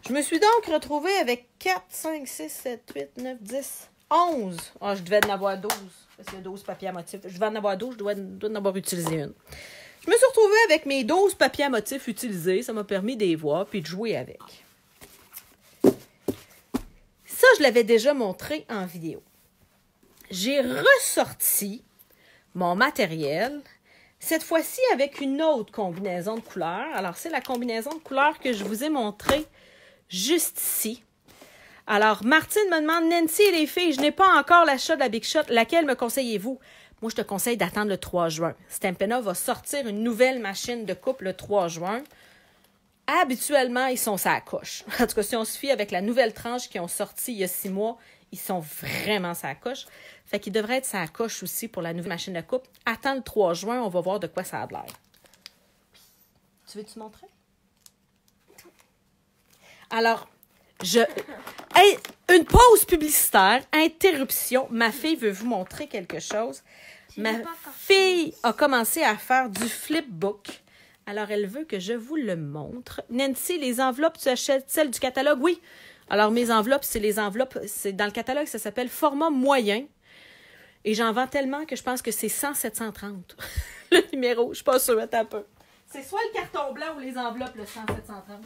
Je me suis donc retrouvée avec 4, 5, 6, 7, 8, 9, 10, 11. Ah, je devais en avoir 12, parce qu'il y a 12 papiers à motifs. Je devais en avoir 12, je dois en avoir utilisé une. Je me suis retrouvée avec mes 12 papiers à motifs utilisés. Ça m'a permis de les voir puis de jouer avec. Ça, je l'avais déjà montré en vidéo. J'ai ressorti mon matériel, cette fois-ci avec une autre combinaison de couleurs. Alors, c'est la combinaison de couleurs que je vous ai montrée juste ici. Alors, Martine me demande, Nancy et les filles, je n'ai pas encore l'achat de la Big Shot. Laquelle me conseillez-vous? Moi, je te conseille d'attendre le 3 juin. Stampin' Up va sortir une nouvelle machine de coupe le 3 juin. Habituellement, ils sont sur la coche. En tout cas, si on se fie avec la nouvelle tranche qui ont sorti il y a 6 mois, ils sont vraiment sur la coche. Fait qu'ils devraient être sur la coche aussi pour la nouvelle machine de coupe. Attends le 3 juin, on va voir de quoi ça a l'air. Tu veux-tu montrer? Alors, une pause publicitaire, interruption. Ma fille veut vous montrer quelque chose. Ma fille a commencé à faire du flipbook. Alors, elle veut que je vous le montre. Nancy, les enveloppes, tu achètes celles du catalogue? Oui. Alors, mes enveloppes, c'est les enveloppes, c'est dans le catalogue, ça s'appelle format moyen. Et j'en vends tellement que je pense que c'est 100-730. Le numéro, je suis pas sûre, attends un peu. C'est soit le carton blanc ou les enveloppes, le 100-730.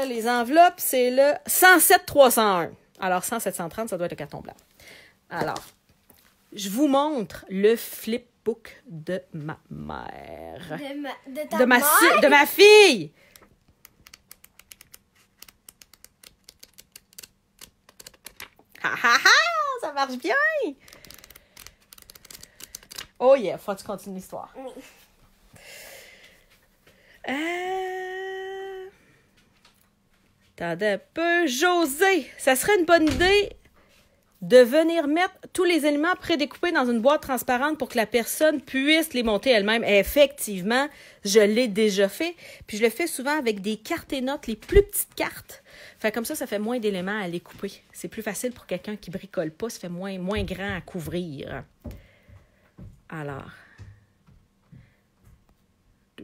Les enveloppes, c'est le 107-301. Alors, 100-730, ça doit être le carton blanc. Alors, je vous montre le flipbook de ma mère. De ta mère? De ma fille! Ha ha ha! Ça marche bien! Oh yeah, faut que tu continues l'histoire. Oui. Attendez un peu. José, ça serait une bonne idée de venir mettre tous les éléments prédécoupés dans une boîte transparente pour que la personne puisse les monter elle-même. Effectivement, je l'ai déjà fait. Puis je le fais souvent avec des cartes et notes, les plus petites cartes. Fait comme ça fait moins d'éléments à les couper. C'est plus facile pour quelqu'un qui bricole pas. Ça fait moins grand à couvrir. Alors,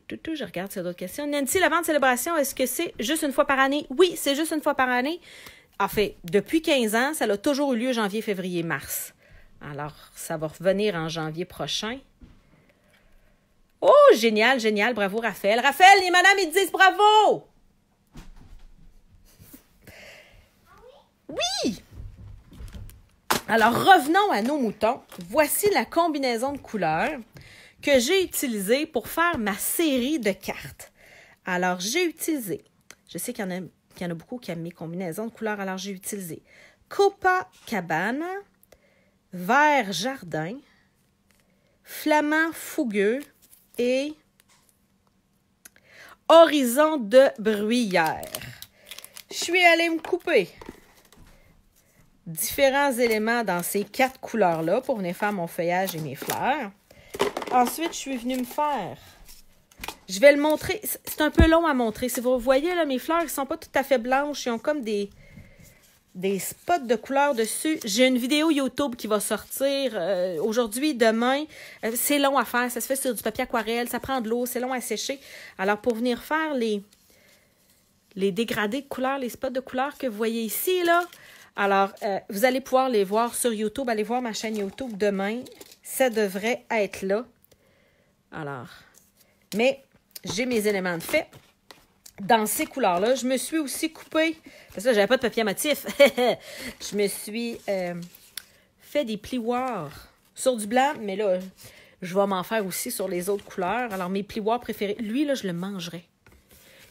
Je regarde s'il y a d'autres questions. Nancy, la vente célébration, est-ce que c'est juste une fois par année? Oui, c'est juste une fois par année. En fait, depuis 15 ans, ça a toujours eu lieu janvier, février, mars. Alors, ça va revenir en janvier prochain. Oh, génial, génial. Bravo, Raphaël. Raphaël, les madames, ils disent bravo! Oui! Alors, revenons à nos moutons. Voici la combinaison de couleurs que j'ai utilisée pour faire ma série de cartes. Alors, j'ai utilisé, je sais qu'il y en a beaucoup qui aiment mes combinaisons de couleurs, alors j'ai utilisé Copacabana, Vert Jardin, Flamand Fougueux et Horizon de Bruyère. Je suis allée me couper différents éléments dans ces 4 couleurs-là pour venir faire mon feuillage et mes fleurs. Ensuite, je suis venue me faire... Je vais le montrer. C'est un peu long à montrer. Si vous voyez, là, mes fleurs, ils ne sont pas tout à fait blanches. Ils ont comme des spots de couleur dessus. J'ai une vidéo YouTube qui va sortir aujourd'hui, demain. C'est long à faire. Ça se fait sur du papier aquarelle. Ça prend de l'eau. C'est long à sécher. Alors, pour venir faire les dégradés de couleurs, les spots de couleurs que vous voyez ici, là, alors, vous allez pouvoir les voir sur YouTube. Allez voir ma chaîne YouTube demain. Ça devrait être là. Alors, mais j'ai mes éléments de fait. Dans ces couleurs-là, je me suis aussi coupée, parce que là, j'avais pas de papier motif. Je me suis fait des plioirs sur du blanc, mais là, je vais m'en faire aussi sur les autres couleurs. Alors, mes plioirs préférés, lui, là, je le mangerai.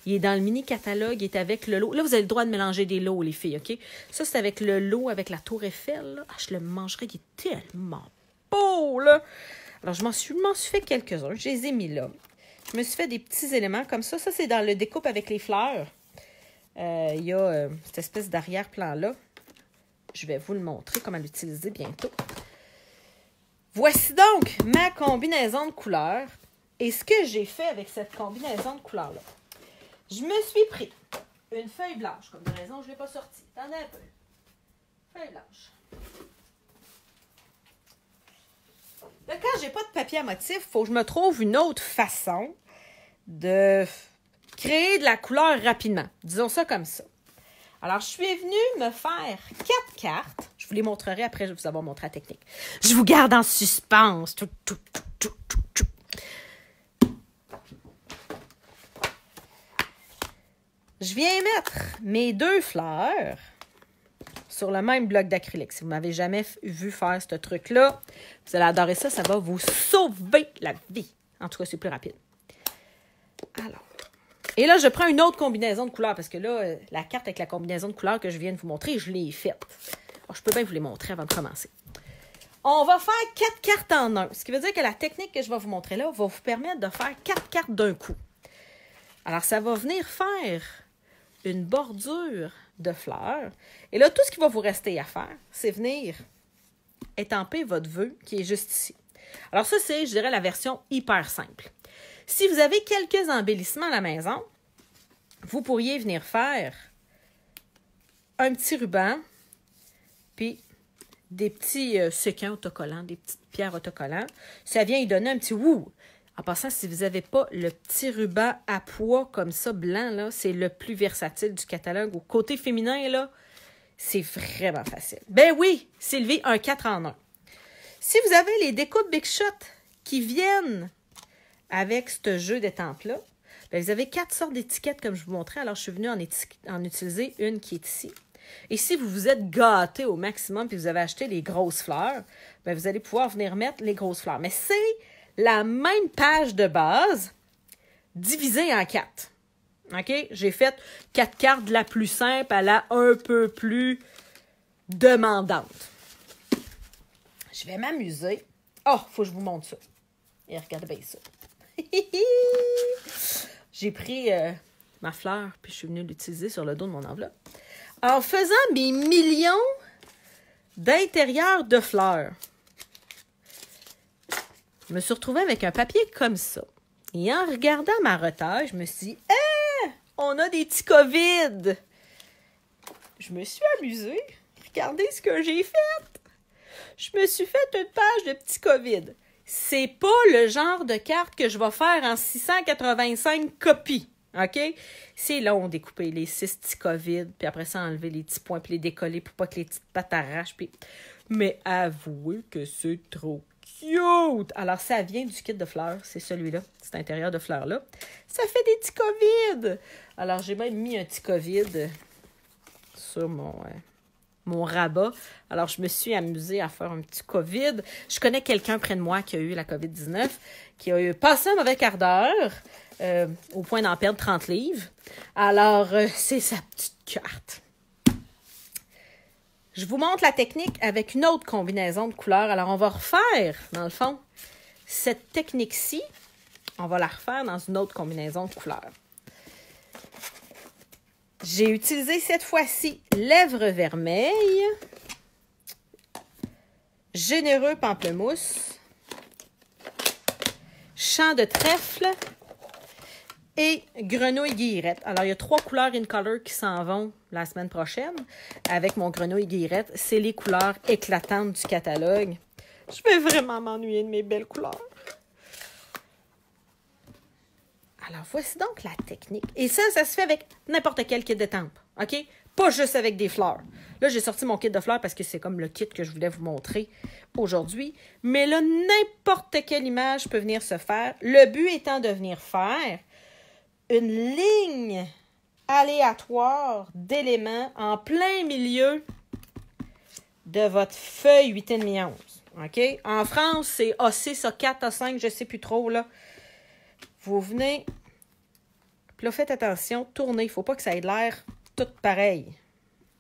Il est dans le mini-catalogue, il est avec le lot. Là, vous avez le droit de mélanger des lots, les filles, OK? Ça, c'est avec le lot, avec la tour Eiffel. Là. Ah, je le mangerai, il est tellement beau, là! Alors, je m'en suis fait quelques-uns. Je les ai mis là. Je me suis fait des petits éléments comme ça. Ça, c'est dans le découpe avec les fleurs. Il y a cette espèce d'arrière-plan-là. Je vais vous le montrer, comment l'utiliser bientôt. Voici donc ma combinaison de couleurs. Et ce que j'ai fait avec cette combinaison de couleurs-là, je me suis pris une feuille blanche. Comme de raison, je ne l'ai pas sortie. Attendez un peu. Feuille blanche. Là, quand j'ai pas de papier à motif, il faut que je me trouve une autre façon de créer de la couleur rapidement. Disons ça comme ça. Alors, je suis venue me faire 4 cartes. Je vous les montrerai après, je vais vous avoir montré la technique. Je vous garde en suspense. Je viens mettre mes 2 fleurs sur le même bloc d'acrylique. Si vous ne m'avez jamais vu faire ce truc-là, vous allez adorer ça. Ça va vous sauver la vie. En tout cas, c'est plus rapide. Alors. Et là, je prends une autre combinaison de couleurs parce que là, la carte avec la combinaison de couleurs que je viens de vous montrer, je l'ai faite. Alors, je peux bien vous les montrer avant de commencer. On va faire 4 cartes en un. Ce qui veut dire que la technique que je vais vous montrer là va vous permettre de faire 4 cartes d'un coup. Alors, ça va venir faire une bordure de fleurs. Et là, tout ce qui va vous rester à faire, c'est venir étamper votre vœu qui est juste ici. Alors ça, c'est, je dirais, la version hyper simple. Si vous avez quelques embellissements à la maison, vous pourriez venir faire un petit ruban, puis des petits séquins autocollants, des petites pierres autocollants. Ça vient y donner un petit wouh. En passant, si vous n'avez pas le petit ruban à pois comme ça, blanc, là, c'est le plus versatile du catalogue. Au côté féminin, là, c'est vraiment facile. Ben oui, Sylvie, un 4 en 1. Si vous avez les découpes Big Shot qui viennent avec ce jeu d'étampes-là, ben vous avez 4 sortes d'étiquettes comme je vous montrais. Alors, je suis venue en utiliser une qui est ici. Et si vous vous êtes gâté au maximum et vous avez acheté les grosses fleurs, ben vous allez pouvoir venir mettre les grosses fleurs. Mais c'est la même page de base divisée en 4. OK? J'ai fait 4 cartes de la plus simple à la un peu plus demandante. Je vais m'amuser. Oh, il faut que je vous montre ça. Et regardez bien ça. J'ai pris ma fleur puis je suis venue l'utiliser sur le dos de mon enveloppe. En faisant mes millions d'intérieurs de fleurs, je me suis retrouvée avec un papier comme ça. Et en regardant ma retaille, je me suis dit, on a des petits COVID. Je me suis amusée. Regardez ce que j'ai fait. Je me suis fait une page de petits COVID. c'est pas le genre de carte que je vais faire en 685 copies. OK? C'est long découper les 6 petits COVID, puis après ça, enlever les petits points, puis les décoller pour pas que les petites pattes arrachent. Puis... Mais avouez que c'est trop cute! Alors, ça vient du kit de fleurs, c'est celui-là, cet intérieur de fleurs-là. Ça fait des petits COVID! Alors, j'ai même mis un petit COVID sur mon rabat. Alors, je me suis amusée à faire un petit COVID. Je connais quelqu'un près de moi qui a eu la COVID-19, qui a eu passé un mauvais quart d'heure, au point d'en perdre 30 livres. Alors, c'est sa petite carte. Je vous montre la technique avec une autre combinaison de couleurs. Alors, on va refaire, dans le fond, cette technique-ci. On va la refaire dans une autre combinaison de couleurs. J'ai utilisé cette fois-ci lèvres vermeilles, généreux pamplemousse, champ de trèfle et grenouille guillerette. Alors, il y a 3 couleurs in color qui s'en vont la semaine prochaine avec mon grenouille guillerette. C'est les couleurs éclatantes du catalogue. Je vais vraiment m'ennuyer de mes belles couleurs. Alors, voici donc la technique. Et ça se fait avec n'importe quel kit de tempe, OK? Pas juste avec des fleurs. Là, j'ai sorti mon kit de fleurs parce que c'est comme le kit que je voulais vous montrer aujourd'hui. Mais là, n'importe quelle image peut venir se faire. Le but étant de venir faire une ligne aléatoire d'éléments en plein milieu de votre feuille 8,5 onces. OK? En France, c'est A6, A4, A5, je ne sais plus trop, là. Vous venez, puis là, faites attention, tournez. Il ne faut pas que ça ait l'air tout pareil.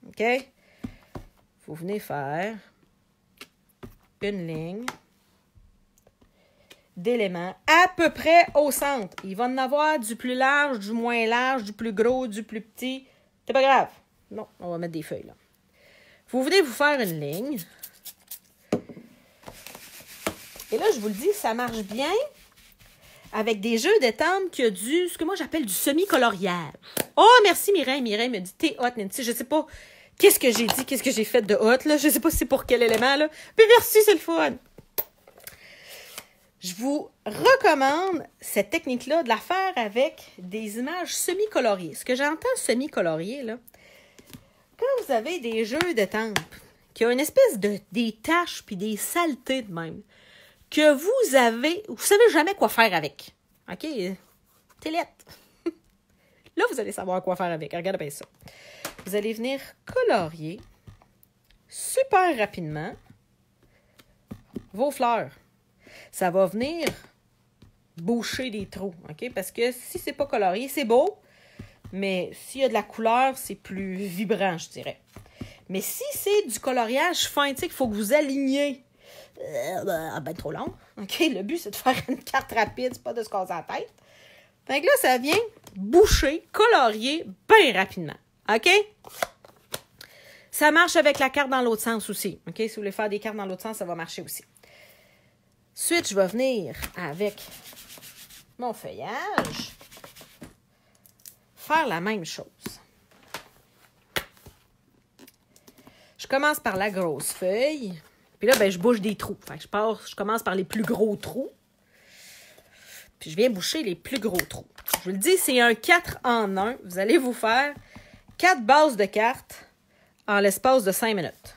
OK? Vous venez faire une ligne d'éléments à peu près au centre. Il va en avoir du plus large, du moins large, du plus gros, du plus petit. C'est pas grave. Non, on va mettre des feuilles, là. Vous venez vous faire une ligne. Et là, je vous le dis, ça marche bien avec des jeux de tempe qui a ce que moi j'appelle du semi-coloriage. Oh, merci Mireille. Mireille me dit, t'es hot, Nancy. Je sais pas qu'est-ce que j'ai dit, qu'est-ce que j'ai fait de hot, là. Je sais pas si c'est pour quel élément, là. Mais merci, c'est le fun. Je vous recommande cette technique-là de la faire avec des images semi-coloriées. Ce que j'entends semi-colorié, là, quand vous avez des jeux de tempe qui ont une espèce des taches puis des saletés de même, que vous savez jamais quoi faire avec. OK? T'es lettre. Là, vous allez savoir quoi faire avec. Regardez bien ça. Vous allez venir colorier super rapidement vos fleurs. Ça va venir boucher des trous. OK? Parce que si c'est pas colorié, c'est beau, mais s'il y a de la couleur, c'est plus vibrant, je dirais. Mais si c'est du coloriage fin, tu sais, qu'il faut que vous aligniez, ben trop long. OK? Le but, c'est de faire une carte rapide, c'est pas de se casser la tête. Fait que là, ça vient boucher, colorier bien rapidement. OK? Ça marche avec la carte dans l'autre sens aussi. OK? Si vous voulez faire des cartes dans l'autre sens, ça va marcher aussi. Ensuite, je vais venir avec mon feuillage faire la même chose. Je commence par la grosse feuille. Puis là, ben, je bouche des trous. Fait que je commence par les plus gros trous. Puis je viens boucher les plus gros trous. Je vous le dis, c'est un 4 en 1. Vous allez vous faire 4 bases de cartes en l'espace de 5 minutes.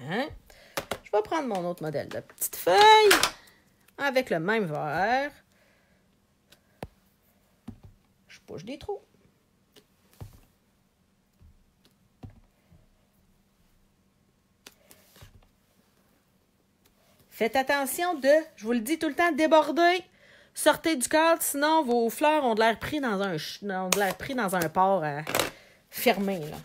Hein? Je vais prendre mon autre modèle de petite feuille avec le même verre. Je bouche des trous. Faites attention je vous le dis tout le temps, déborder. Sortez du cadre, sinon vos fleurs ont de l'air pris dans un port fermé, là.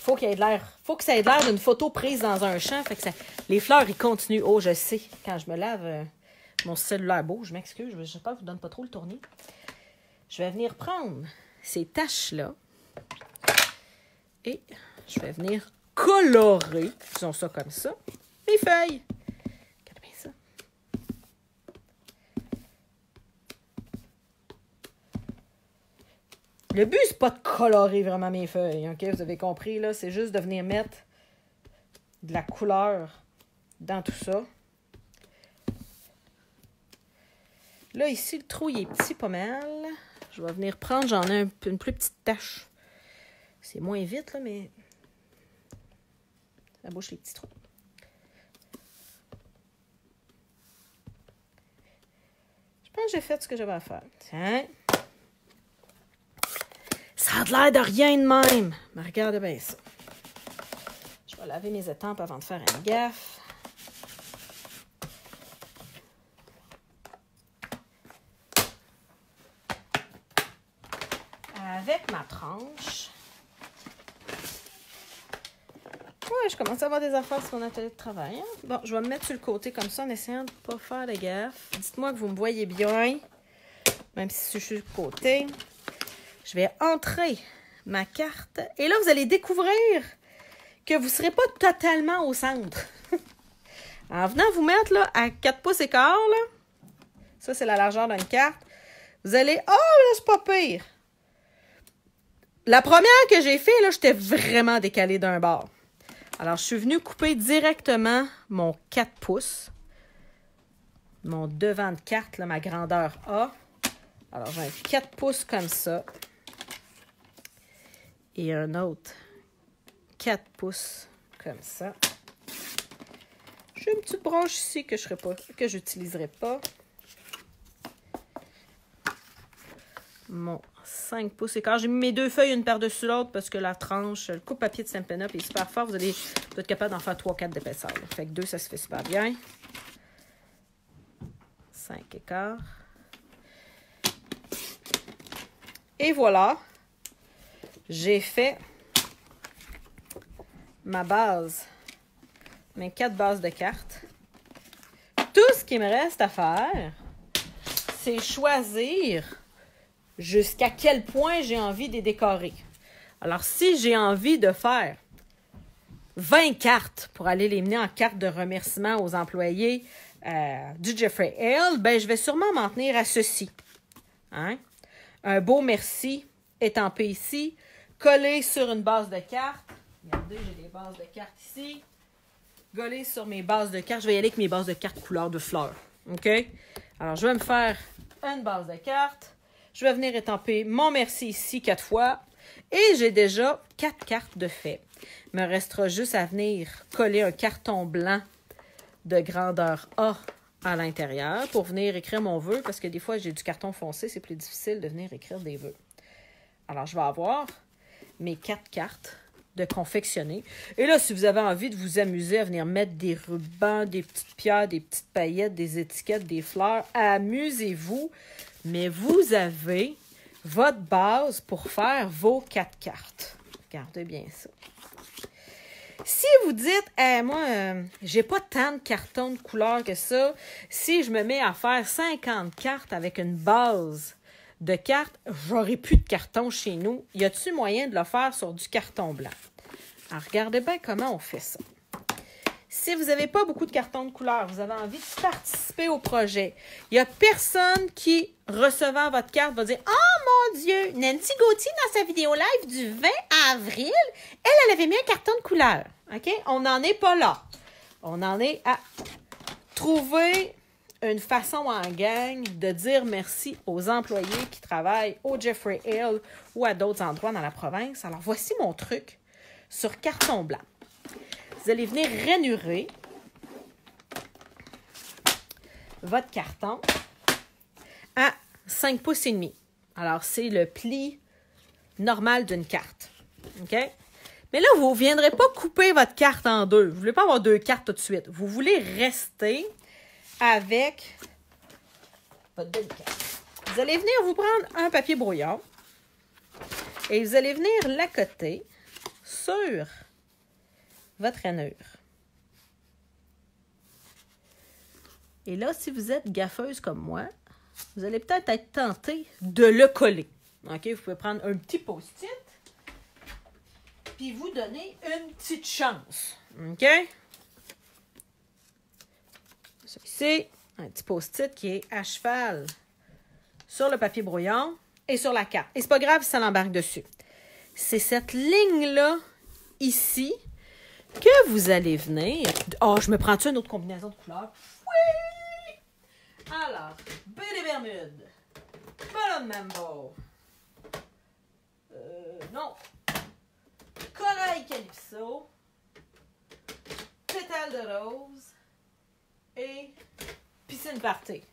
Faut que ça ait l'air d'une photo prise dans un champ. Fait que les fleurs, ils continuent. Oh, je sais. Quand je me lave mon cellulaire beau, je m'excuse. J'espère que je ne vous donne pas trop le tournis. Je vais venir prendre ces taches-là et je vais venir colorer, disons ça comme ça, mes feuilles. Regardez bien ça. Le but, c'est pas de colorer vraiment mes feuilles, OK? Vous avez compris, là? C'est juste de venir mettre de la couleur dans tout ça. Là, ici, le trou, il est petit, pas mal. Je vais venir prendre, j'en ai une plus petite tache. C'est moins vite, là, mais ça bouche les petits trous. Je pense que j'ai fait ce que j'avais à faire. Tiens. Ça a l'air de rien de même. Mais regardez bien ça. Je vais laver mes étampes avant de faire une gaffe. Avec ma tranche. Ouais, je commence à avoir des affaires sur mon atelier de travail. Hein? Bon, je vais me mettre sur le côté comme ça en essayant de ne pas faire de gaffe. Dites-moi que vous me voyez bien, même si je suis sur le côté. Je vais entrer ma carte. Et là, vous allez découvrir que vous ne serez pas totalement au centre. En venant vous mettre là, à 4 pouces et quart, là, ça c'est la largeur d'une carte, vous allez... Oh, là, c'est pas pire! La première que j'ai fait, là, j'étais vraiment décalée d'un bord. Alors, je suis venue couper directement mon 4 pouces. Mon devant de carte, là, ma grandeur A. Alors, j'ai un 4 pouces comme ça. Et un autre 4 pouces comme ça. J'ai une petite branche ici que je n'utiliserai pas. Mon 5 pouces et quart. J'ai mis mes 2 feuilles une par-dessus l'autre parce que la tranche, le coupe-papier de Stampin' Up est super fort. Vous allez être capable d'en faire 3-4 d'épaisseur. Fait que 2, ça se fait super bien. 5 et quart. Et voilà. J'ai fait ma base. Mes 4 bases de cartes. Tout ce qui me reste à faire, c'est choisir jusqu'à quel point j'ai envie de les décorer. Alors, si j'ai envie de faire 20 cartes pour aller les mener en carte de remerciement aux employés du Jeffrey Hale, ben, je vais sûrement m'en tenir à ceci. Hein? Un beau merci étampé ici, collé sur une base de cartes. Regardez, j'ai des bases de cartes ici. Collé sur mes bases de cartes. Je vais y aller avec mes bases de cartes couleur de fleurs. OK? Alors, je vais me faire une base de cartes. Je vais venir étamper mon merci ici 4 fois. Et j'ai déjà 4 cartes de fait. Il me restera juste à venir coller un carton blanc de grandeur A à l'intérieur pour venir écrire mon vœu. Parce que des fois, j'ai du carton foncé. C'est plus difficile de venir écrire des vœux. Alors, je vais avoir mes 4 cartes de confectionner. Et là, si vous avez envie de vous amuser à venir mettre des rubans, des petites pierres, des petites paillettes, des étiquettes, des fleurs, amusez-vous. Mais vous avez votre base pour faire vos 4 cartes. Regardez bien ça. Si vous dites, moi, j'ai pas tant de cartons de couleur que ça, si je me mets à faire 50 cartes avec une base de cartes, j'aurai plus de carton chez nous. Y a-t-il moyen de le faire sur du carton blanc? Alors, regardez bien comment on fait ça. Si vous n'avez pas beaucoup de cartons de couleur, vous avez envie de participer au projet, il n'y a personne qui, recevant votre carte, va dire « Oh mon Dieu, Nancy Gauthier, dans sa vidéo live du 20 avril, elle avait mis un carton de couleur. » OK? On n'en est pas là. On en est à trouver une façon en gang de dire merci aux employés qui travaillent au Jeffrey Hale ou à d'autres endroits dans la province. Alors, voici mon truc sur carton blanc. Vous allez venir ranurer votre carton à 5 pouces et demi. Alors, c'est le pli normal d'une carte. OK? Mais là, vous ne viendrez pas couper votre carte en deux. Vous ne voulez pas avoir 2 cartes tout de suite. Vous voulez rester avec votre deuxième carte. Vous allez venir vous prendre un papier brouillon et vous allez venir l'accoter sur votre rainure. Et là, si vous êtes gaffeuse comme moi, vous allez peut-être être tenté de le coller. OK? Vous pouvez prendre un petit post-it puis vous donner une petite chance. OK? Ça ici, un petit post-it qui est à cheval sur le papier brouillon est sur la carte. Et c'est pas grave si ça l'embarque dessus. C'est cette ligne-là, ici, que vous allez venir... Oh, je me prends-tu une autre combinaison de couleurs? Oui! Alors, B des Bermudes. Ballon Mambo. Non. Corail Calypso. Pétale de rose. Et piscine party.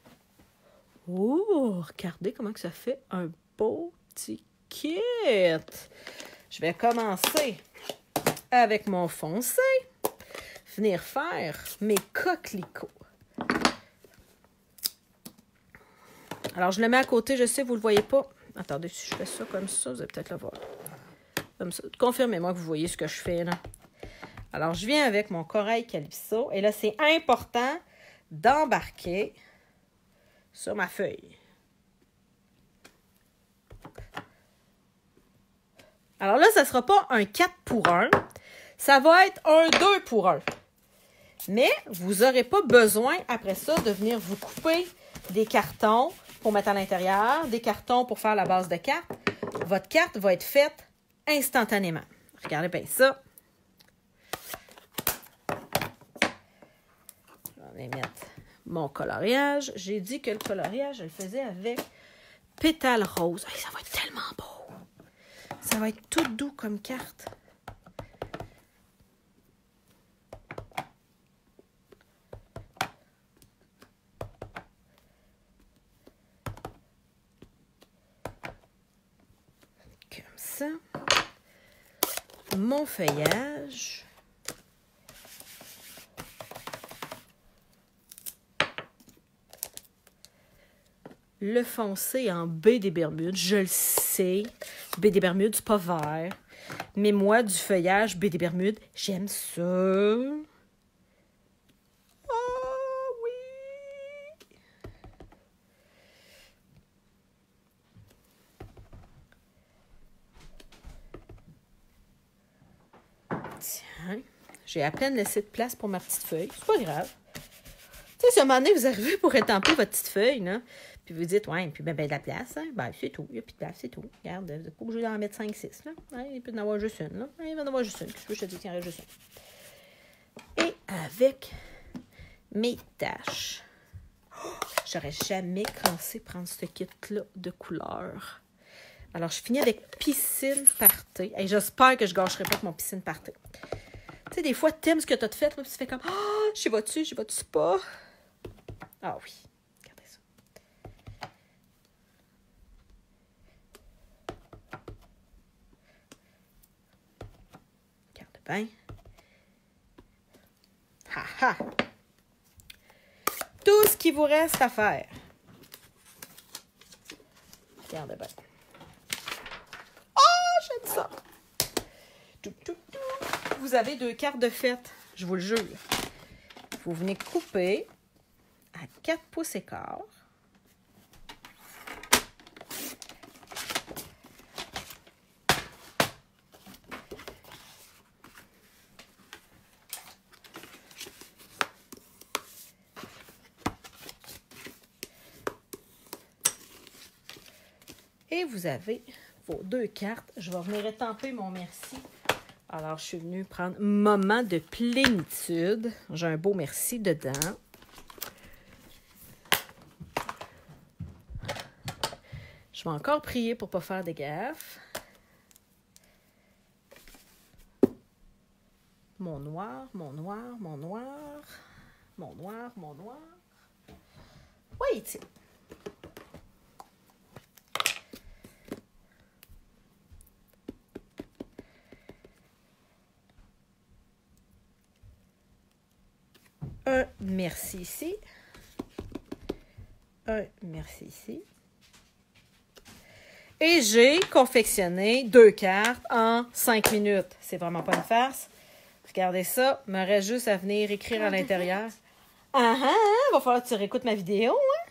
Oh, regardez comment que ça fait un beau petit kit. Je vais commencer avec mon foncé. Venir faire mes coquelicots. Alors, je le mets à côté. Je sais, vous ne le voyez pas. Attendez, si je fais ça comme ça, vous allez peut-être le voir. Comme ça. Confirmez-moi que vous voyez ce que je fais, là. Alors, je viens avec mon corail Calypso. Et là, c'est important d'embarquer sur ma feuille. Alors là, ça ne sera pas un 4 pour 1. Ça va être un 2 pour 1. Mais vous n'aurez pas besoin, après ça, de venir vous couper des cartons pour mettre à l'intérieur, des cartons pour faire la base de carte. Votre carte va être faite instantanément. Regardez bien ça. Je vais mettre mon coloriage. J'ai dit que le coloriage, je le faisais avec pétale rose. Hey, ça va être tellement beau. Ça va être tout doux comme carte. Comme ça. Mon feuillage. Le foncé en B des Bermudes, je le sais. B des Bermudes, c'est pas vert. Mais moi, du feuillage B des Bermudes, j'aime ça. Oh oui! Tiens, j'ai à peine laissé de place pour ma petite feuille. C'est pas grave. Tu sais, si à un moment donné, vous arrivez pour étamper votre petite feuille, là, puis vous dites, ouais, puis ben, de la place, hein, ben, c'est tout. Il n'y a plus de place, c'est tout. Regarde, vous n'êtes pas obligé d'en mettre 5-6, là. Ouais, il peut y en avoir juste une, là. Ouais, il va y en avoir juste une. Qu'est-ce que je te dis qu'il y en a juste une? Et avec mes tâches. Oh, j'aurais jamais pensé prendre ce kit-là de couleurs. Alors, je finis avec piscine party. Et j'espère que je ne gâcherai pas avec mon piscine party. Tu sais, des fois, tu aimes ce que tu as fait, là, puis tu fais comme, ah, j'y vas-tu pas? Ah oui, regardez ça. Regarde bien. Ha ha! Tout ce qu'il vous reste à faire. Regarde bien. Oh, j'aime ça! Vous avez 2 cartes de fête, je vous le jure. Vous venez couper à 4 pouces et quart. Et vous avez vos 2 cartes. Je vais venir étamper mon merci. Alors, je suis venue prendre moment de plénitude. J'ai un beau merci dedans. Je vais encore prier pour ne pas faire de gaffes. Mon noir, mon noir, mon noir, mon noir, mon noir. Oui, tiens. Un merci ici. Un merci ici. Et j'ai confectionné 2 cartes en 5 minutes. C'est vraiment pas une farce. Regardez ça. Il me reste juste à venir écrire à l'intérieur. Ah ah, va falloir que tu réécoutes ma vidéo. Hein?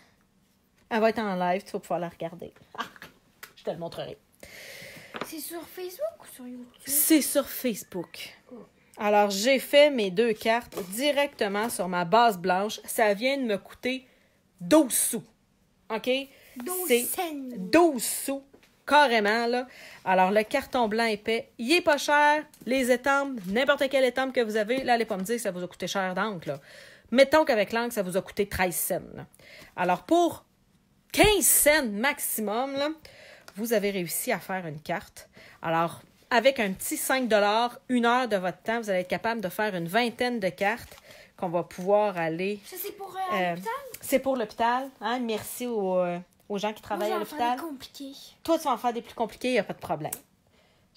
Elle va être en live, tu vas pouvoir la regarder. Ah, je te le montrerai. C'est sur Facebook ou sur YouTube? C'est sur Facebook. Alors, j'ai fait mes 2 cartes directement sur ma base blanche. Ça vient de me coûter 12 sous. OK? 12 C'est cents. 12 sous carrément, là. Alors, le carton blanc épais, il est pas cher. Les étampes, n'importe quelle étampe que vous avez, là, allez pas me dire que ça vous a coûté cher d'encre, là. Mettons qu'avec l'encre, ça vous a coûté 13 cents, là. Alors, pour 15 cents maximum, là, vous avez réussi à faire une carte. Alors, avec un petit 5 $, 1 heure de votre temps, vous allez être capable de faire une vingtaine de cartes qu'on va pouvoir aller... Ça, c'est pour l'hôpital? C'est pour l'hôpital. Hein? Merci aux gens qui travaillent à l'hôpital. Toi, tu vas en faire des plus compliqués, il n'y a pas de problème.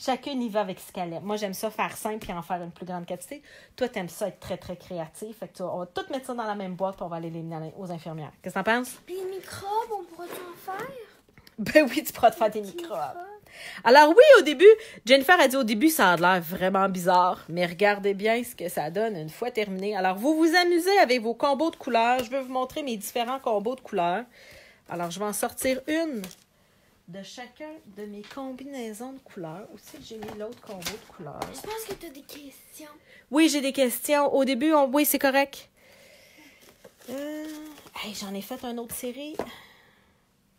Chacune y va avec ce qu'elle aime. Moi, j'aime ça faire simple et en faire une plus grande quantité. Toi, tu aimes ça être très, très créatif. Fait que on va tout mettre ça dans la même boîte et on va aller les mener aux infirmières. Qu'est-ce que t'en penses? Puis les microbes, on pourrait en faire? Ben oui, tu pourras te faire des microbes. Alors oui, au début, Jennifer a dit au début, ça a l'air vraiment bizarre, mais regardez bien ce que ça donne une fois terminé. Alors, vous vous amusez avec vos combos de couleurs. Je vais vous montrer mes différents combos de couleurs. Alors, je vais en sortir une de chacun de mes combinaisons de couleurs. Aussi, j'ai mis l'autre combo de couleurs. Je pense que tu as des questions. Oui, j'ai des questions. Au début, oui, c'est correct. Hey, j'en ai fait une autre série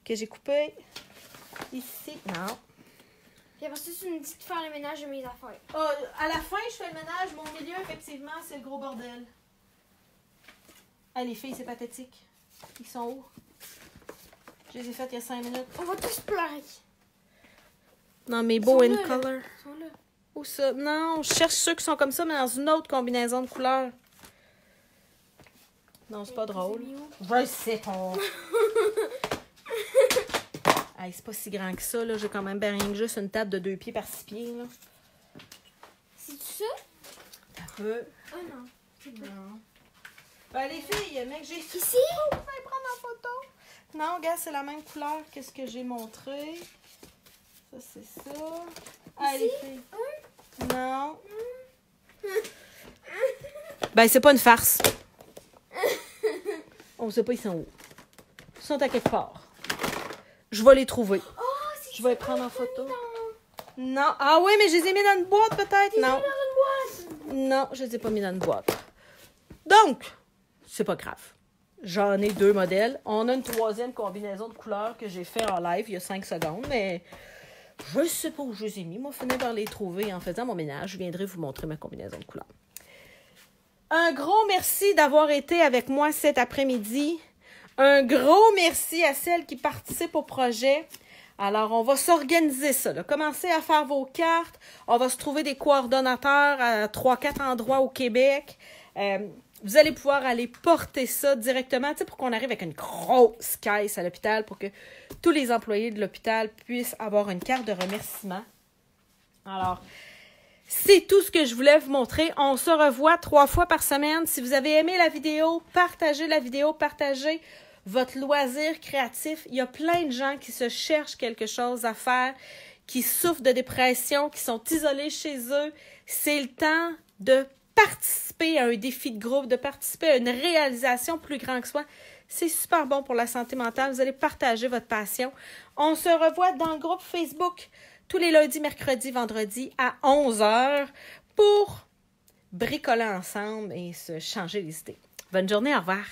que j'ai coupée. Ici, non. Puis après ça, tu me dis de faire le ménage de mes affaires. À la fin, je fais le ménage. Mon milieu, effectivement, c'est le gros bordel. Ah, les filles, c'est pathétique. Ils sont où? Je les ai faites il y a 5 minutes. On va tous pleurer. Non, mais beau in Ils sont là, color. Ils sont là. Où ça? Non, je cherche ceux qui sont comme ça, mais dans une autre combinaison de couleurs. Non, c'est pas drôle. Je sais pas. Hey, c'est pas si grand que ça, là. J'ai quand même bien rien que juste une table de 2 pieds par 6 pieds, là. C'est ça? Un peu. Oh non. C'est pas. Non. Ben, les filles, mec, j'ai... Ici? Oh, vous pouvez prendre en photo. Non, regarde, c'est la même couleur que ce que j'ai montré. Ça, c'est ça. Ah, les filles. Non. Ben, c'est pas une farce. On sait pas, ils sont où. Ils sont à quelque part. Je vais les trouver. Oh, c'est Je vais les prendre en photo. Non. Ah oui, mais je les ai mis dans une boîte, peut-être. Non. Non, je les ai pas mis dans une boîte. Donc, c'est pas grave. J'en ai 2 modèles. On a une 3e combinaison de couleurs que j'ai fait en live il y a 5 secondes, mais je sais pas où je les ai mis. Moi, je finis par les trouver en faisant mon ménage. Je viendrai vous montrer ma combinaison de couleurs. Un gros merci d'avoir été avec moi cet après-midi. Un gros merci à celles qui participent au projet. Alors, on va s'organiser ça, là. Commencez à faire vos cartes. On va se trouver des coordonnateurs à 3-4 endroits au Québec. Vous allez pouvoir aller porter ça directement, tu sais, pour qu'on arrive avec une grosse caisse à l'hôpital pour que tous les employés de l'hôpital puissent avoir une carte de remerciement. Alors, c'est tout ce que je voulais vous montrer. On se revoit 3 fois par semaine. Si vous avez aimé la vidéo, partagez la vidéo, partagez votre loisir créatif. Il y a plein de gens qui se cherchent quelque chose à faire, qui souffrent de dépression, qui sont isolés chez eux. C'est le temps de participer à un défi de groupe, de participer à une réalisation plus grande que soi. C'est super bon pour la santé mentale. Vous allez partager votre passion. On se revoit dans le groupe Facebook tous les lundis, mercredis, vendredis à 11h pour bricoler ensemble et se changer les idées. Bonne journée, au revoir.